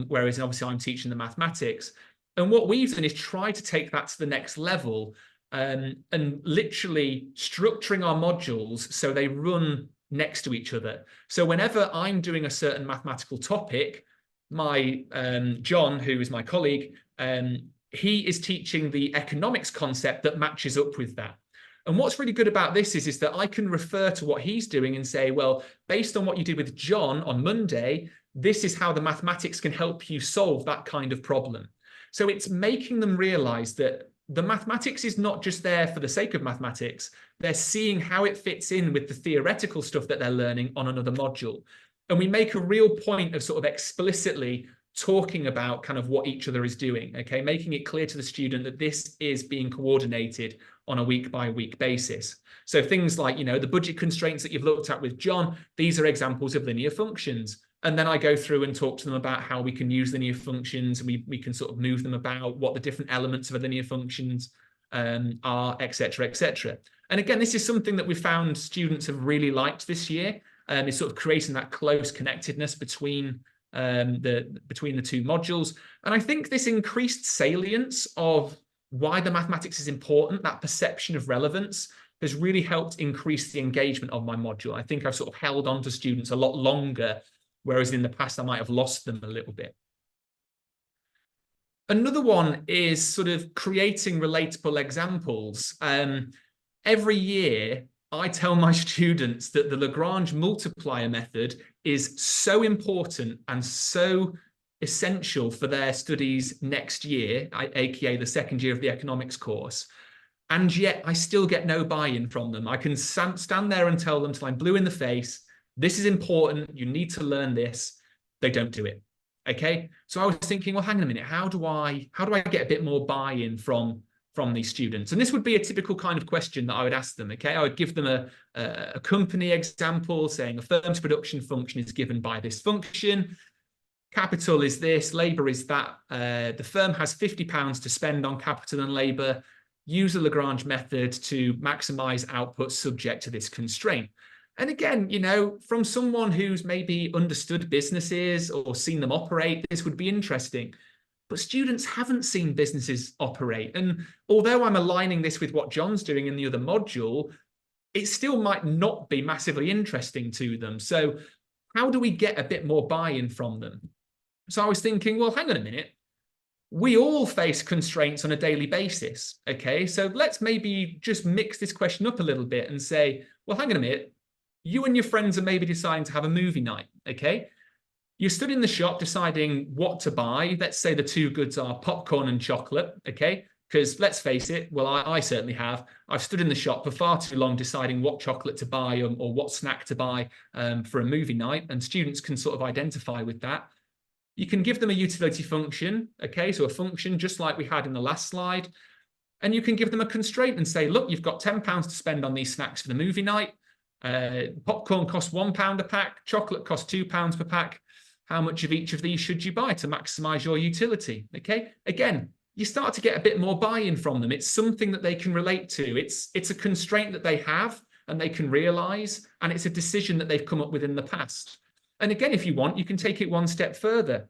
Speaker 3: whereas obviously I'm teaching the mathematics. And what we've done is try to take that to the next level, and literally structuring our modules so they run next to each other. So whenever I'm doing a certain mathematical topic, my John, who is my colleague, he is teaching the economics concept that matches up with that. And what's really good about this is that I can refer to what he's doing and say, well, based on what you did with John on Monday, this is how the mathematics can help you solve that kind of problem. So it's making them realize that the mathematics is not just there for the sake of mathematics. They're seeing how it fits in with the theoretical stuff that they're learning on another module. And we make a real point of sort of explicitly talking about kind of what each other is doing, okay? Making it clear to the student that this is being coordinated on a week-by-week basis. So things like, the budget constraints that you've looked at with John, these are examples of linear functions. And then I go through and talk to them about how we can use linear functions, and we can sort of move them about, what the different elements of a linear functions are, et cetera, et cetera. And again, this is something that we found students have really liked this year, is sort of creating that close connectedness between the two modules. And I think this increased salience of why the mathematics is important, that perception of relevance, has really helped increase the engagement of my module. I think I've sort of held on to students a lot longer, whereas in the past I might have lost them a little bit. Another one is sort of creating relatable examples. Every year, I tell my students that the Lagrange multiplier method is so important and so essential for their studies next year, aka the second year of the economics course. And yet I still get no buy-in from them. I can stand there and tell them till I'm blue in the face, this is important, you need to learn this. They don't do it. Okay, so I was thinking, well, hang on a minute, how do I get a bit more buy-in from these students? And this would be a typical kind of question that I would ask them. Okay, I would give them a company example, saying a firm's production function is given by this function. Capital is this, labor is that. The firm has £50 to spend on capital and labor. Use the Lagrange method to maximize output subject to this constraint. And again, you know, from someone who's maybe understood businesses or seen them operate, this would be interesting. But students haven't seen businesses operate. And although I'm aligning this with what John's doing in the other module, it still might not be massively interesting to them. So how do we get a bit more buy-in from them? So I was thinking, well, hang on a minute. We all face constraints on a daily basis, okay? So let's maybe just mix this question up a little bit and say, well, hang on a minute. You and your friends are maybe deciding to have a movie night, okay? You stood in the shop deciding what to buy. Let's say the two goods are popcorn and chocolate, okay? Because let's face it, well, I certainly have. I've stood in the shop for far too long deciding what chocolate to buy or what snack to buy for a movie night, and students can sort of identify with that. You can give them a utility function, okay? So a function just like we had in the last slide. And you can give them a constraint and say, look, you've got £10 to spend on these snacks for the movie night. Popcorn costs £1 a pack, chocolate costs £2 per pack. How much of each of these should you buy to maximize your utility? Okay, again, you start to get a bit more buy-in from them. It's something that they can relate to. It's a constraint that they have and they can realize, and it's a decision that they've come up with in the past. And again, if you want, you can take it one step further.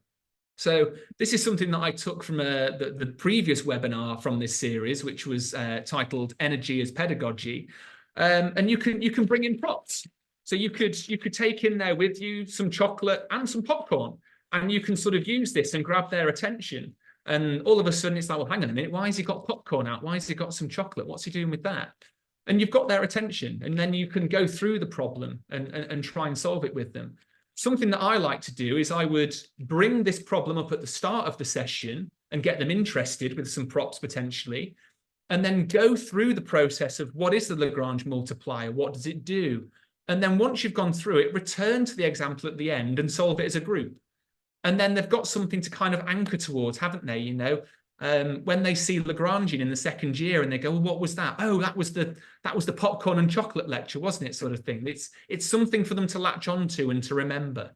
Speaker 3: So this is something that I took from the previous webinar from this series, which was titled Energy as Pedagogy. And you can bring in props. So you could take in there with you some chocolate and some popcorn, and you can sort of use this and grab their attention. And all of a sudden it's like, well, hang on a minute, why has he got popcorn out? Why has he got some chocolate? What's he doing with that? And you've got their attention, and then you can go through the problem and try and solve it with them. Something that I like to do is I would bring this problem up at the start of the session and get them interested with some props potentially, and then go through the process of what is the Lagrange multiplier? What does it do? And then once you've gone through it, return to the example at the end and solve it as a group. And then they've got something to kind of anchor towards, haven't they? You know, when they see Lagrangian in the second year and they go, well, what was that? Oh, that was the popcorn and chocolate lecture, wasn't it? Sort of thing. It's something for them to latch onto and to remember.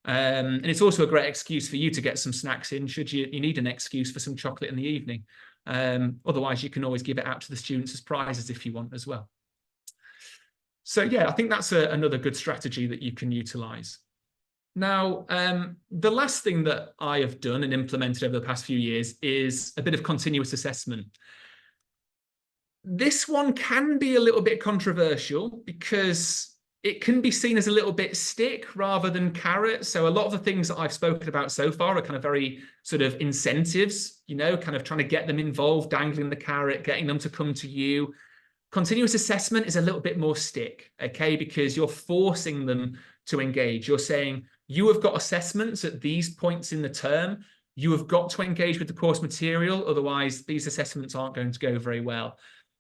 Speaker 3: And it's also a great excuse for you to get some snacks in, should you need an excuse for some chocolate in the evening. Otherwise, you can always give it out to the students as prizes if you want as well. So yeah, I think that's another good strategy that you can utilize. Now, the last thing that I have done and implemented over the past few years is a bit of continuous assessment. This one can be a little bit controversial because it can be seen as a little bit stick rather than carrot. So a lot of the things that I've spoken about so far are kind of very sort of incentives, you know, kind of trying to get them involved, dangling the carrot, getting them to come to you. Continuous assessment is a little bit more stick, okay, because you're forcing them to engage. You're saying, you have got assessments at these points in the term. You have got to engage with the course material. Otherwise, these assessments aren't going to go very well.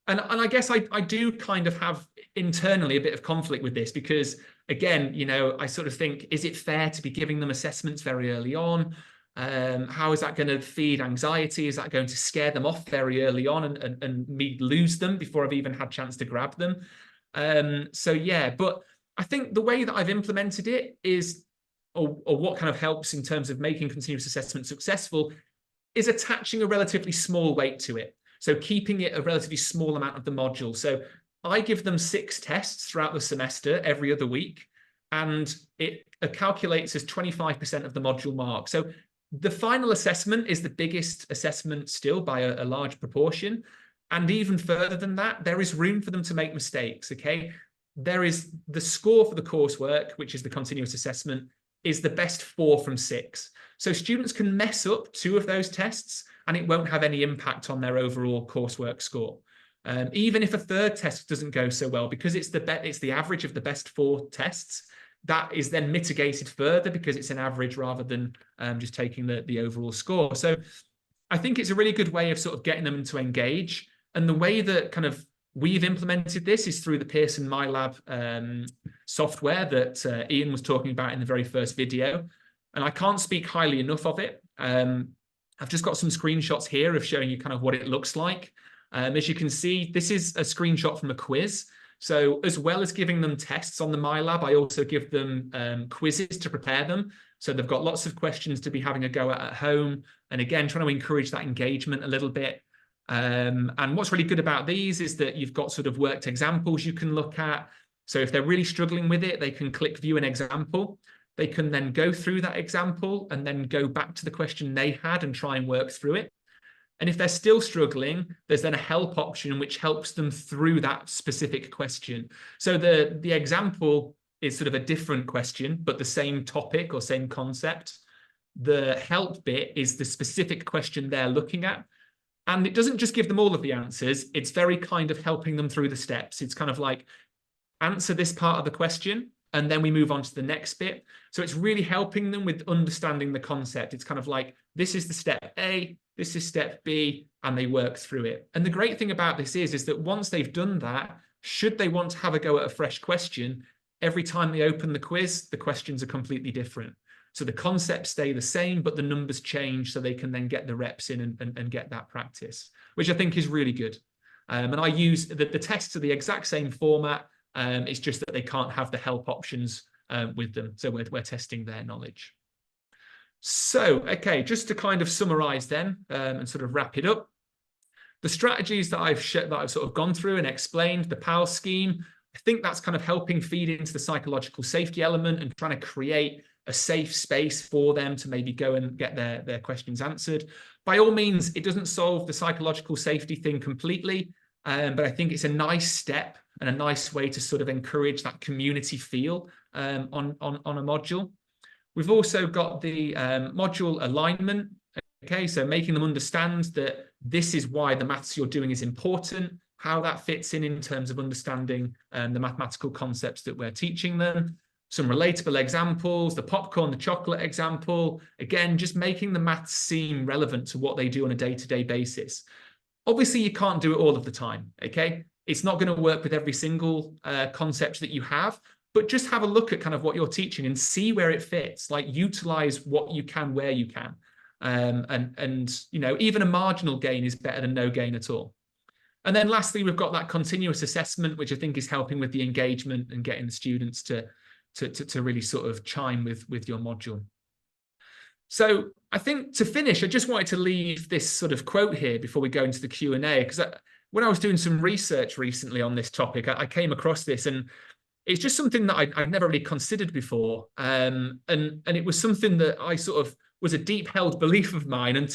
Speaker 3: And I guess I do kind of have internally a bit of conflict with this because, again, you know, I sort of think, is it fair to be giving them assessments very early on? How is that going to feed anxiety? Is that going to scare them off very early on and me lose them before I've even had a chance to grab them? So yeah, but I think the way that I've implemented it is, or what kind of helps in terms of making continuous assessment successful, is attaching a relatively small weight to it. So keeping it a relatively small amount of the module. So I give them 6 tests throughout the semester every other week, and it calculates as 25% of the module mark. So The final assessment is the biggest assessment still by a large proportion. And even further than that, there is room for them to make mistakes, okay? There is the score for the coursework, which is the continuous assessment, is the best 4 from 6. So students can mess up 2 of those tests and it won't have any impact on their overall coursework score. Even if a 3rd test doesn't go so well, because it's the average of the best 4 tests, that is then mitigated further because it's an average rather than just taking the overall score. So I think it's a really good way of sort of getting them to engage. And the way that kind of we've implemented this is through the Pearson MyLab software that Ian was talking about in the very first video. And I can't speak highly enough of it. I've just got some screenshots here of showing you kind of what it looks like. As you can see, this is a screenshot from a quiz. So as well as giving them tests on the MyLab, I also give them quizzes to prepare them. So they've got lots of questions to be having a go at home. And again, trying to encourage that engagement a little bit. And what's really good about these is that you've got sort of worked examples you can look at. So if they're really struggling with it, they can click view an example. They can then go through that example and then go back to the question they had and try and work through it. And if they're still struggling, there's then a help option which helps them through that specific question. So the example is sort of a different question, but the same topic or same concept. The help bit is the specific question they're looking at. And it doesn't just give them all of the answers. It's very kind of helping them through the steps. It's kind of like, answer this part of the question, and then we move on to the next bit. So it's really helping them with understanding the concept. It's kind of like, this is the step A, this is step B, and they work through it. And the great thing about this is that once they've done that, should they want to have a go at a fresh question, every time they open the quiz, the questions are completely different. So the concepts stay the same, but the numbers change so they can then get the reps in and get that practice, which I think is really good. And I use the tests are the exact same format. It's just that they can't have the help options with them. So we're testing their knowledge. So, okay, just to kind of summarize then and sort of wrap it up. The strategies that I've sort of gone through and explained, the PAL scheme, I think that's kind of helping feed into the psychological safety element and trying to create a safe space for them to maybe go and get their questions answered. By all means, it doesn't solve the psychological safety thing completely, but I think it's a nice step and a nice way to sort of encourage that community feel on a module. We've also got the module alignment. Okay, so making them understand that this is why the maths you're doing is important, how that fits in terms of understanding the mathematical concepts that we're teaching them. Some relatable examples, the popcorn, the chocolate example. Again, just making the maths seem relevant to what they do on a day-to-day basis. Obviously, you can't do it all of the time, okay? It's not going to work with every single concept that you have, but just have a look at kind of what you're teaching and see where it fits, like utilize what you can where you can. And you know, even a marginal gain is better than no gain at all. And then lastly, we've got that continuous assessment, which I think is helping with the engagement and getting the students to really sort of chime with your module. So I think to finish, I just wanted to leave this sort of quote here before we go into the Q&A, because when I was doing some research recently on this topic, I came across this, and it's just something that I've never really considered before. And it was something that I sort of was a deep held belief of mine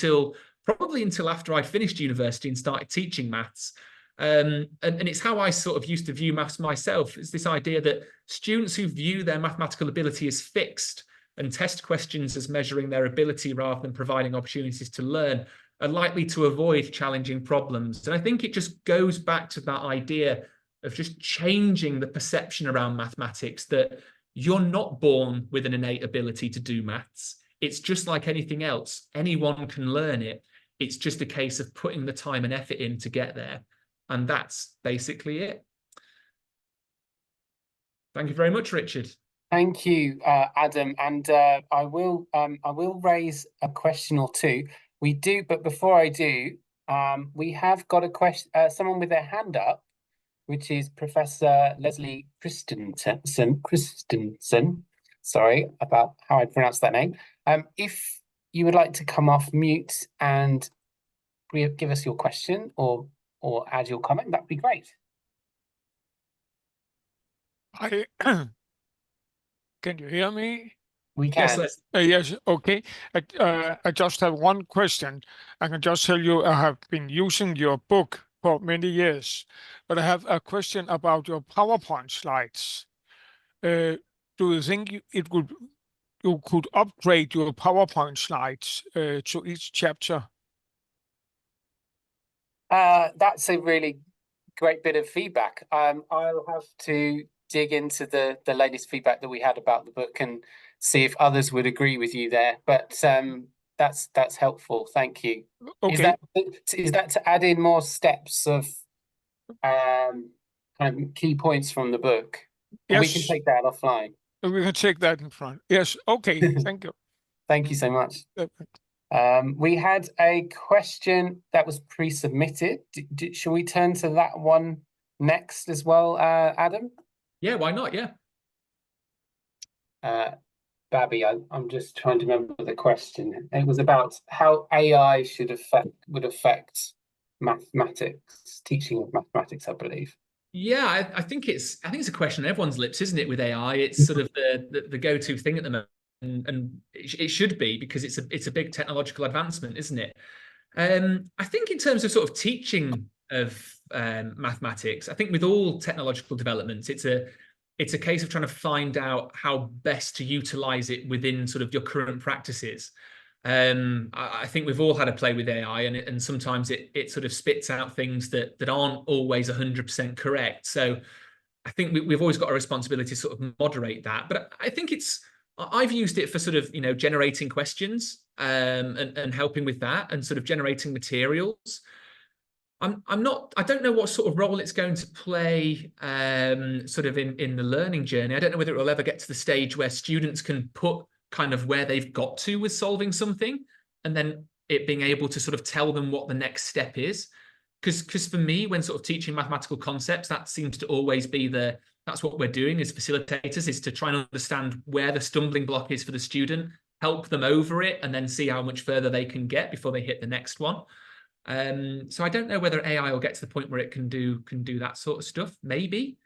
Speaker 3: probably until after I'd finished university and started teaching maths. And it's how I sort of used to view maths myself. It's this idea that students who view their mathematical ability as fixed and test questions as measuring their ability rather than providing opportunities to learn are likely to avoid challenging problems. And I think it just goes back to that idea of just changing the perception around mathematics, that you're not born with an innate ability to do maths. It's just like anything else. Anyone can learn it. It's just a case of putting the time and effort in to get there. And that's basically it. Thank you very much, Richard.
Speaker 1: Thank you, Adam. And I will raise a question or two. We do, but before I do, we have got a question. Someone with their hand up, which is Professor Leslie Christensen. Sorry about how I pronounce that name. If you would like to come off mute and give us your question or add your comment, that'd be great.
Speaker 4: Can you hear me?
Speaker 1: We
Speaker 3: Yes,
Speaker 1: can.
Speaker 4: Yes, okay. I just have one question. I can just tell you I have been using your book for many years, but I have a question about your PowerPoint slides. Do you think you could upgrade your PowerPoint slides to each chapter?
Speaker 1: That's a really great bit of feedback. I'll have to dig into the latest feedback that we had about the book and see if others would agree with you there. But that's helpful. Thank you.
Speaker 4: Okay.
Speaker 1: Is that to add in more steps of kind of key points from the book? And we can
Speaker 4: Yes,
Speaker 1: take that offline.
Speaker 4: we can take that in front. Yes, okay. Thank you.
Speaker 1: Thank you so much. We had a question that was pre-submitted. Shall we turn to that one next as well, Adam?
Speaker 3: Yeah, why not? Yeah.
Speaker 1: Babby, I'm just trying to remember the question. It was about how AI would affect mathematics, teaching of mathematics, I believe.
Speaker 3: Yeah, I think it's a question on everyone's lips, isn't it? With AI, it's sort of the go-to thing at the moment, and it should be, because it's a big technological advancement, isn't it? I think in terms of sort of teaching of mathematics, I think with all technological developments, it's a case of trying to find out how best to utilize it within sort of your current practices. I think we've all had a play with AI, and sometimes it sort of spits out things that aren't always 100% correct. So I think we've always got a responsibility to sort of moderate that. But I think I've used it for sort of, generating questions and helping with that, and sort of generating materials. I don't know what sort of role it's going to play sort of in the learning journey. I don't know whether it will ever get to the stage where students can put kind of where they've got to with solving something, and then it being able to sort of tell them what the next step is. Because for me, when sort of teaching mathematical concepts, that seems to always be that's what we're doing as facilitators, is to try and understand where the stumbling block is for the student, help them over it, and then see how much further they can get before they hit the next one. So I don't know whether AI will get to the point where it can do that sort of stuff, maybe.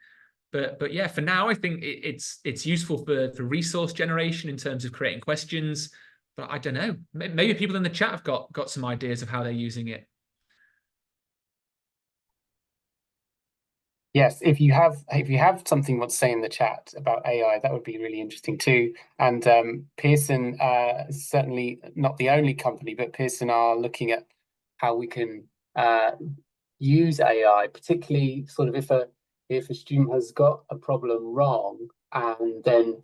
Speaker 3: But yeah, for now, I think it's useful for resource generation in terms of creating questions. But I don't know. Maybe people in the chat have got some ideas of how they're using it.
Speaker 1: Yes, if you have something you want to say in the chat about AI, that would be really interesting too. And Pearson is certainly not the only company, but Pearson are looking at how we can use AI, particularly sort of if a student has got a problem wrong, and then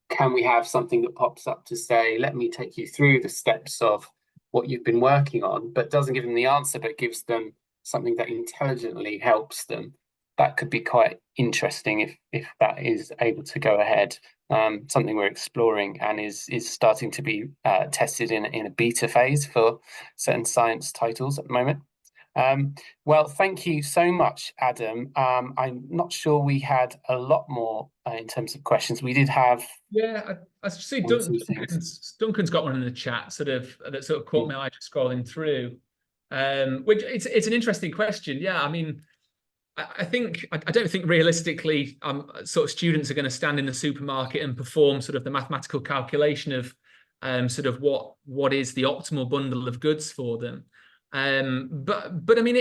Speaker 1: can we have something that pops up to say, let me take you through the steps of what you've been working on, but doesn't give them the answer, but gives them something that intelligently helps them. That could be quite interesting if that is able to go ahead. Something we're exploring and is starting to be tested in a beta phase for certain science titles at the moment. Well, thank you so much, Adam. I'm not sure we had a lot more in terms of questions. We did have.
Speaker 3: Yeah, I see Duncan's got one in the chat that sort of caught my eye just scrolling through. Which it's an interesting question. Yeah, I mean, I don't think realistically sort of students are going to stand in the supermarket and perform sort of the mathematical calculation of sort of what is the optimal bundle of goods for them. But I mean,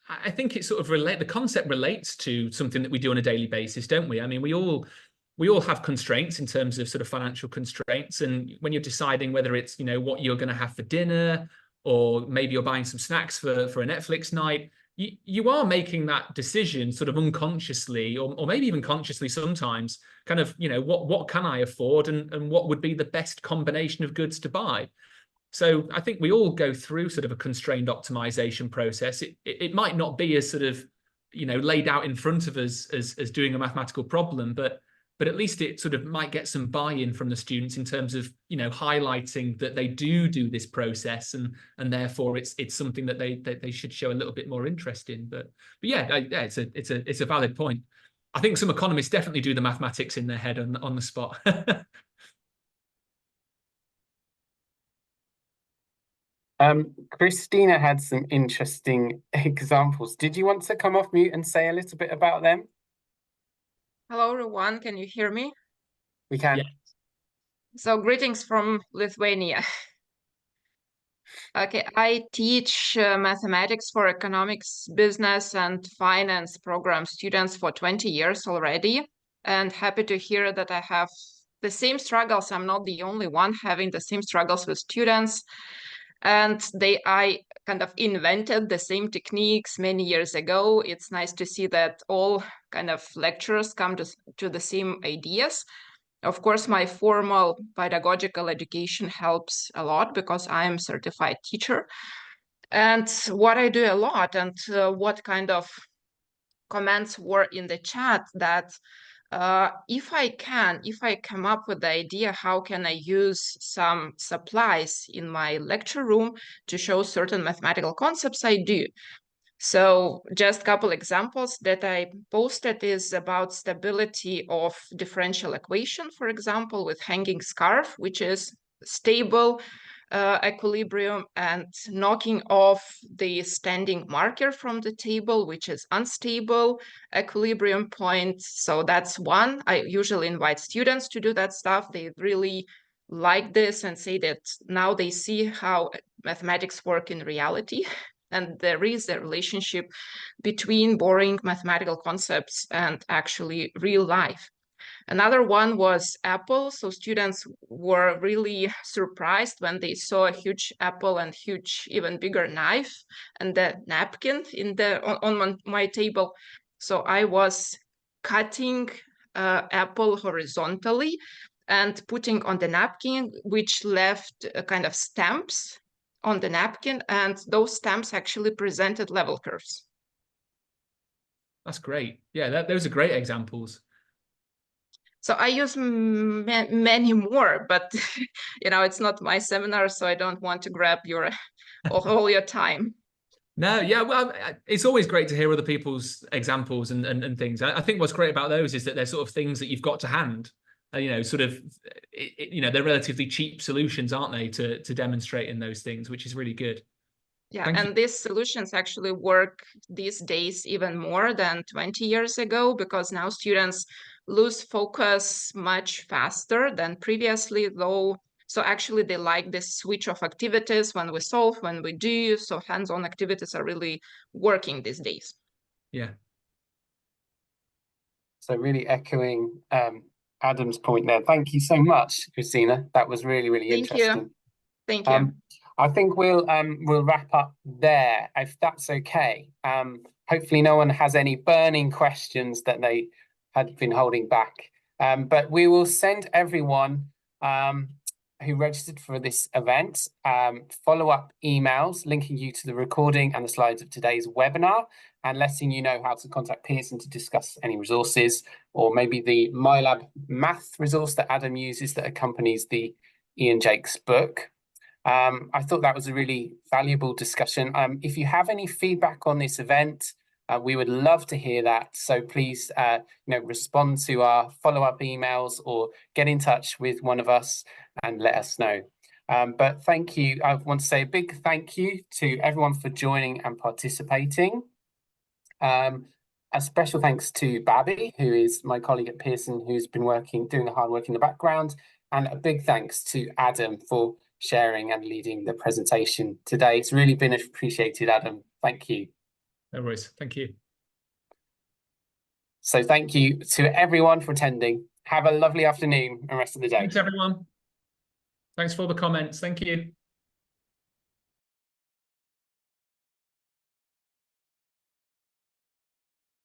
Speaker 3: I think it sort of the concept relates to something that we do on a daily basis, don't we? I mean, we all have constraints in terms of sort of financial constraints, and when you're deciding whether it's what you're going to have for dinner, or maybe you're buying some snacks for a Netflix night, you are making that decision sort of unconsciously, or maybe even consciously sometimes, kind of, what can I afford, and what would be the best combination of goods to buy. So I think we all go through sort of a constrained optimization process. It might not be as sort of, laid out in front of us as doing a mathematical problem, but at least it sort of might get some buy-in from the students in terms of, highlighting that they do this process, and therefore it's something that they should show a little bit more interest in. But yeah, it's a valid point. I think some economists definitely do the mathematics in their head on the spot.
Speaker 1: Christina had some interesting examples. Did you want to come off mute and say a little bit about them?
Speaker 5: Hello, everyone. Can you hear me?
Speaker 1: We can.
Speaker 3: Yeah.
Speaker 5: So greetings from Lithuania. Okay, I teach mathematics for economics, business, and finance program students for 20 years already, and happy to hear that I have the same struggles. I'm not the only one having the same struggles with students, and I kind of invented the same techniques many years ago. It's nice to see that all kind of lecturers come to the same ideas. Of course, my formal pedagogical education helps a lot because I am a certified teacher. And what I do a lot, and what kind of comments were in the chat, that if I come up with the idea, how can I use some supplies in my lecture room to show certain mathematical concepts, I do. So just a couple examples that I posted is about stability of differential equation, for example, with hanging scarf, which is stable equilibrium, and knocking off the standing marker from the table, which is unstable equilibrium point. So that's one. I usually invite students to do that stuff. They really like this and say that now they see how mathematics work in reality. And there is a relationship between boring mathematical concepts and actually real life. Another one was apple. So students were really surprised when they saw a huge apple and huge, even bigger knife and the napkin on my table. So I was cutting apple horizontally and putting on the napkin, which left kind of stamps on the napkin, and those stamps actually presented level curves.
Speaker 3: That's great. Yeah, those are great examples.
Speaker 5: So I use many more, but it's not my seminar, so I don't want to grab all your time.
Speaker 3: No, yeah, well, it's always great to hear other people's examples and things. I think what's great about those is that they're sort of things that you've got to hand. They're relatively cheap solutions, aren't they, to demonstrate in those things, which is really good.
Speaker 5: Yeah, and these solutions actually work these days even more than 20 years ago, because now students lose focus much faster than previously, though. So actually they like this switch of activities when we solve, when we do. So hands-on activities are really working these days.
Speaker 3: Yeah.
Speaker 1: So really echoing Adam's point there. Thank you so much, Christina. That was really, really interesting.
Speaker 5: Thank you.
Speaker 1: I think we'll wrap up there, if that's okay. Hopefully no one has any burning questions that they had been holding back. But we will send everyone who registered for this event follow-up emails linking you to the recording and the slides of today's webinar, and letting you know how to contact Pearson to discuss any resources, or maybe the MyLab math resource that Adam uses that accompanies the Ian Jacques book. I thought that was a really valuable discussion. If you have any feedback on this event, we would love to hear that. So please, respond to our follow-up emails or get in touch with one of us and let us know. But thank you. I want to say a big thank you to everyone for joining and participating. A special thanks to Babby, who is my colleague at Pearson, who's been doing the hard work in the background, and a big thanks to Adam for sharing and leading the presentation today. It's really been appreciated, Adam. Thank you.
Speaker 3: No worries. Thank you.
Speaker 1: So thank you to everyone for attending. Have a lovely afternoon and rest of the day.
Speaker 3: Thanks, everyone. Thanks for all the comments. Thank you.